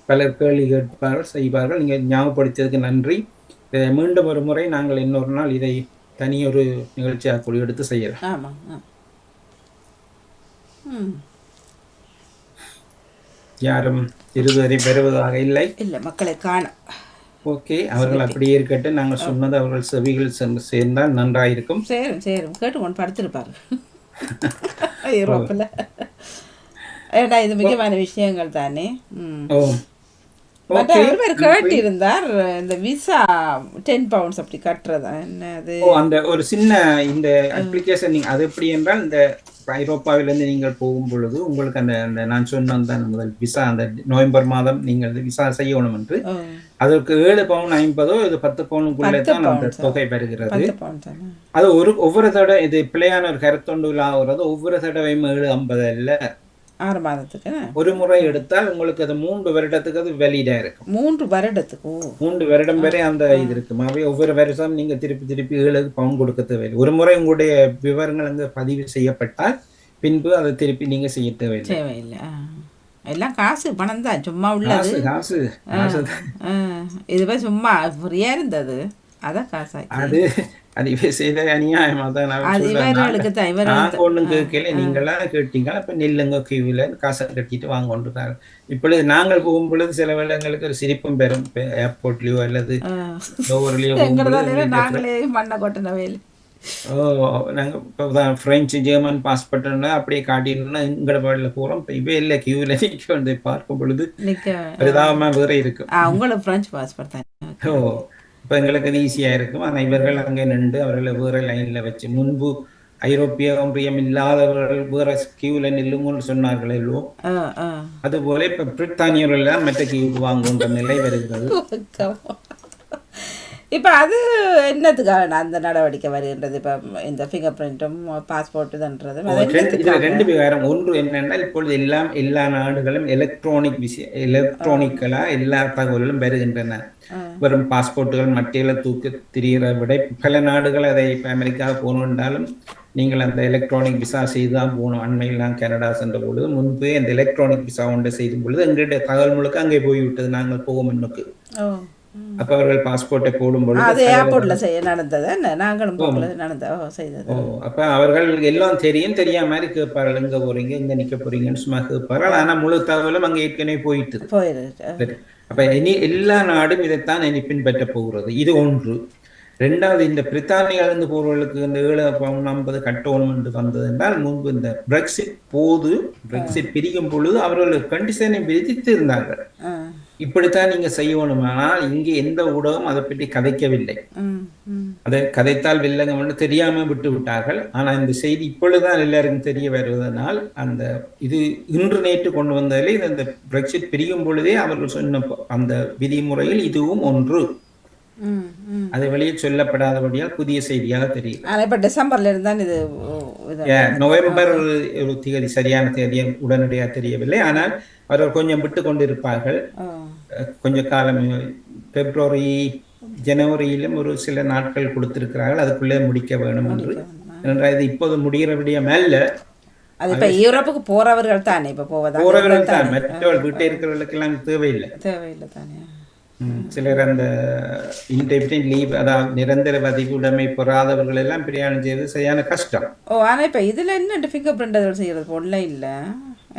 பலர் கேள்வி கேட்பார்கள், செய்வார்கள். நீங்கள் ஞாபகப்படுத்தியதுக்கு நன்றி. மீண்டும் ஒரு முறை நாங்கள் இன்னொரு நாள் இதை தனியொரு நிகழ்ச்சியாக கூட எடுத்து செய்யலாம். யாரும் இருவரை பெறுவதாக இல்லை மக்களை காண. ஓகே, அவர்கள் அப்படியே இருக்கட்டும். நாங்கள் சொன்னது அவர்கள் செவிகள் சேர்ந்தால் நன்றாயிருக்கும். சேரும் கேட்டு படுத்திருப்பாரு யூரோப்பில். ஏடா இது முக்கியமான விஷயங்கள் தானே. கேட்டிருந்தார் இந்த விசா 10 பவுண்ட்ஸ் அப்படி கட்டுறதா என்னது? அந்த ஒரு சின்ன இந்த அப்ளிகேஷன் நீங்க அது எப்படி என்றால், இந்த ஐரோப்பாவிலிருந்து நீங்கள் போகும் பொழுது உங்களுக்கு அந்த நான் சொன்ன முதல் விசா அந்த நவம்பர் மாதம் நீங்கள் விசா செய்யணும் என்று, அதற்கு 7 பவுன் 50 இது 10 பவுனுக்குள்ளே தான் அந்த தொகை பெறுகிறது. அது ஒவ்வொரு தடவை இது பிள்ளையான ஒரு கருத்தொண்டு ஆகுறது. ஒவ்வொரு தடவையும் 7.50 அல்ல, 6 மாதத்துக்கு ஒரு முறை எடுத்தால் உங்களுக்கு அது 3 வருடத்துக்கு அது வெளியிடா இருக்கும். 3 வருடத்துக்கு 3 வருடம் வரை அந்த இது இருக்கும். அவை ஒவ்வொரு வருஷம் நீங்க திருப்பி 7 பவுன் கொடுக்க தேவையில்லை. ஒரு முறை உங்களுடைய விவரங்கள் அங்கே பதிவு செய்யப்பட்டால் பின்பு அதை திருப்பி நீங்க செய்ய தேவையில்லை. எல்லாம் காசு பணம் தான், சும்மா உள்ளது காசு. இதுவே சும்மா ஃப்ரீயா இருந்தது, அதான் காசு. அது செய்த அநியாயமா தான். ஒண்ணும் கேட்கல, நீங்களா கேட்டீங்களா? அப்ப நில்லுங்க கியூல காசை கட்டிட்டு வாங்க கொண்டுட்டாங்க. இப்பொழுது நாங்கள் போகும் பொழுது சில வேளைங்களுக்கு ஒரு சிரிப்பும் பெறும். ஏர்போர்ட்லயோ அல்லது நாங்களே மண்ணை கொட்டின வேலை. நாங்க இப்போ பிரெஞ்சு ஜெர்மன் பாஸ்போர்ட்னா அப்படியே காட்டிடணும்னா எங்கட பாடல போறோம். இவே இல்லை, கியூல நிக்க வந்து பார்க்கும் பொழுது பரிதாபமா வேற இருக்கு. உங்களுக்கு பிரெஞ்சு பாஸ்போர்ட் தான். இப்போ எங்களுக்கு அது ஈஸியாக இருக்கும். ஆனால் இவர்கள் அங்கே நின்று அவர்களை வேறு லைனில் வச்சு, முன்பு ஐரோப்பிய ஒன்றியம் இல்லாதவர்கள் வேற கியூவில் நில்லுங்கன்னு சொன்னார்கள் எல்லோ, அதுபோல இப்போ பிரித்தானியர்கள் எல்லாம் மற்ற கியூக்கு வாங்குன்ற நிலை வருகிறது. இப்போ அது என்னத்துக்காக அந்த நடவடிக்கை வருகின்றது? இப்போ இந்த ஃபிங்கர் பிரிண்ட்டும் பாஸ்போர்ட்டுன்றது ரெண்டு விவகாரம். ஒன்று என்னென்னா, இப்பொழுது எல்லா நாடுகளும் எலக்ட்ரானிக்கலா எல்லா தகவல்களும் வருகின்றன. வெறும் பாஸ்போர்ட்டுகள் மட்டியில தூக்கி திரிகிற விட பல நாடுகள் அதை இப்போ அமெரிக்கா போகணுன்றாலும் நீங்கள் அந்த எலக்ட்ரானிக் விசா செய்து தான் போகணும். அண்மையெல்லாம் கனடா சென்ற பொழுது முன்பே அந்த எலக்ட்ரானிக் விசா ஒன்றை செய்யும் பொழுது எங்களுடைய தகவல் முழுக்க அங்கே போய்விட்டது, நாங்கள் போக முன்னுக்கு. அப்ப அவர்கள் பாஸ்போர்ட்டை போடும்போது அப்ப அவர்கள் எல்லாம் தெரியாம மாதிரி கேட்பார்கள், எங்க போறீங்க, எங்க நிக்க போறீங்கன்னு சும்மா கேட்பார்கள். ஆனா முழு தகவலும் அங்க ஏற்கனவே போயிட்டு. அப்ப எல்லா நாடும் இதைத்தான் இனி பின்பற்ற போகிறது. இது ஒன்று. ரெண்டாவது, இந்த பிரித்தானியிலிருந்து போறவர்களுக்கு இந்த 7.50 கட்டணும் என்று வந்தது என்றால், முன்பு இந்த பிரெக்சிட் பிரிக்கும் பொழுது அவர்கள் கண்டிஷனை விதித்து இருந்தார்கள். இப்படித்தான் நீங்க செய்யணுமானால் இங்கே எந்த ஊடகம் அதை பற்றி கதைக்கவில்லை. அதை கதைத்தால் வில்லங்க தெரியாம விட்டு விட்டார்கள். ஆனா இந்த செய்தி இப்பொழுதுதான் எல்லாருக்கும் தெரிய வருவதனால் அந்த இது இன்று நேற்று கொண்டு வந்ததிலே இந்த பிரெக்சிட் பிரியும் பொழுதே அவர்கள் சொன்ன அந்த விதிமுறையில் இதுவும் ஒன்று. அது வெளியே சொல்லப்படாதபடியால் புதிய செய்தியாக தெரியும். இப்ப டிசம்பர்ல இருந்தான் இது. நவம்பர் ஒரு தேதி, சரியான தேதியை உடனடியாக தெரியவில்லை. ஆனால் அவர்கள் கொஞ்சம் விட்டு கொண்டிருப்பார்கள். கொஞ்ச காலம் பிப்ரவரி ஜனவரியிலும் ஒரு சில நாட்கள் கொடுத்திருக்கிறார்கள், அதுக்குள்ளே முடிக்க வேணும் என்று. இது இப்போது முடிகிற விடயம் அல்ல. அது இப்ப யூரோப்புக்கு போறவர்கள் தானே இப்ப போறவர்கள் தான். மற்றவர்கள் வீட்டை இருக்கிறவர்களுக்கு எல்லாம் தேவையில்லை தானே. சிலர் அந்த இன்டெஃபினிட் லீவ், அதாவது நிரந்தர வதிவுடைமை பெறாதவர்கள் எல்லாம் பிரயாணம் செய்வது சரியான கஷ்டம். ஆனா இப்ப இதுல என்ன ஃபிங்கர் பிரிண்ட் செய்யறது ஆன்லைன்ல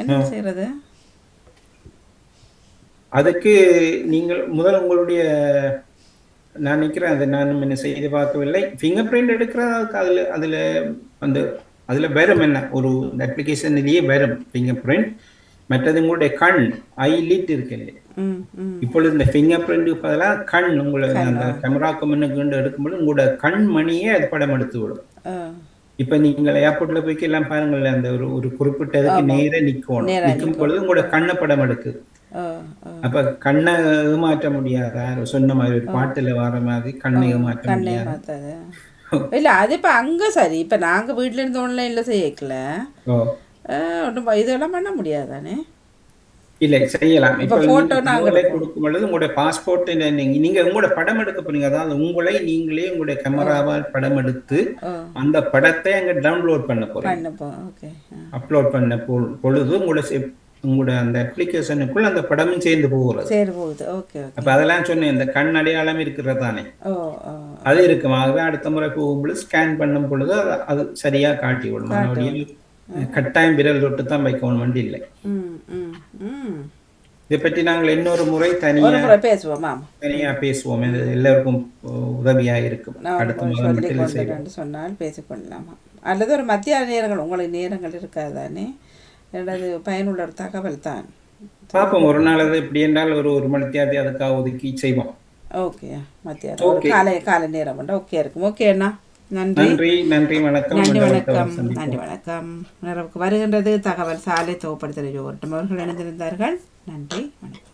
என்ன செய்யறது? அதுக்கு நீங்கள் முதல் உங்களுடைய, நான் நினைக்கிறேன் அதை நான் என்ன செய்து பார்க்கவில்லை, ஃபிங்கர் பிரிண்ட் எடுக்கிறதுக்கு அதில் வரும் என்ன ஒரு அப்ளிகேஷன்லேயே வரும் ஃபிங்கர் பிரிண்ட். மற்றது உங்களுடைய கண் ஐலிட் இருக்கு இல்லையா, ம் ம் இப்பொழுது இந்த ஃபிங்கர் பிரிண்ட் பதிலாக கண் உங்களை அந்த கேமராக்கு முன்னுக்கு எடுக்கும்போது உங்களோட கண் மணியே அது படம் எடுத்து விடும். ஆ இப்ப நீங்கள் ஏர்போர்ட்ல போய் எல்லாம் பாருங்களேன், அந்த ஒரு குறிப்பிட்டதுக்கு நேரா நிக்கணும், நிற்கும் பொழுது உங்களோட கண்ணை படம் எடுக்குது. ஆ ஆ அப்ப கண்ணை ஏமாற்ற முடியாது. யாரும் சொன்ன மாதிரி ஒரு பாட்டுல வர மாதிரி கண்ணை ஏமாற்ற கண்ணே முடியாது. மாத்தாது. இல்லை அது இப்போ அங்கே சரி, இப்போ நாங்கள் வீட்டில் இருந்து ஆன்லைனில் செய்யக்கல ஓ ஒன்றும் இதெல்லாம் பண்ண முடியாதானே. இல்ல செய்யலாம். இப்போ இப்ப ஃபோட்டோ நாங்கள் உங்களை கொடுக்கும் பொழுது உங்களுடைய பாஸ்போர்ட் நீங்க உங்களோட படம் எடுக்க போறீங்க, அதாவது உங்களை நீங்களே உங்களுடைய கேமராவால் படம் எடுத்து அந்த படத்தை அங்க டவுன்லோட் பண்ண போறீங்க. பண்ணப்போம். ஓகே அப்லோட் பண்ண பொழுது உங்களோட அந்த அப்ளிகேஷனுக்குள்ள அந்த படமும் சேர்ந்து போகிறது. சரி போகுது. Okay okay. அப்ப அதெல்லாம் சொன்னேன், இந்த கண் அடையாளம் இருக்கிறது தானே, ஓ ஓ அது இருக்கும். ஆகவே அடுத்த முறை போகும்பொழுது ஸ்கேன் பண்ணும் பொழுது அது சரியா காட்டி விடும். மறுபடியும் கட்டாயம் விரல் தொட்டு தான் வைக்கணும் இல்லை. ம் ம் ம் இதை பற்றி நாங்கள் இன்னொரு முறை ஒரு முறை பேசுவோம். தனியா பேசுவோம். இது எல்லாருக்கும் உதவியா இருக்கும். அடுத்த முறை சொல்லி கொண்டு சொன்னால் பேசிக்கொள்ளலாமா, அல்லது ஒரு மத்திய நேரங்கள் உங்களுக்கு நேரங்கள் இருக்காதானே, எனது பயனுள்ள ஒரு தகவல் தான். பார்ப்போம், ஒரு நாள் அது எப்படி என்றால் ஒரு மணித்தியாதி அதுக்காக ஒதுக்கி செய்வோம். ஓகே மத்தியானம் காலை நேரம் பண்ண ஓகே இருக்கும். ஓகே அண்ணா, நன்றி நன்றி நன்றி வணக்கம். நன்றி வணக்கம். நன்றி வணக்கம். நிறைவுக்கு வருகின்றது தகவல் சாலை தொகுப்படுத்தல் ஜோகட்டம் அவர்கள் இணைந்திருந்தார்கள். நன்றி வணக்கம்.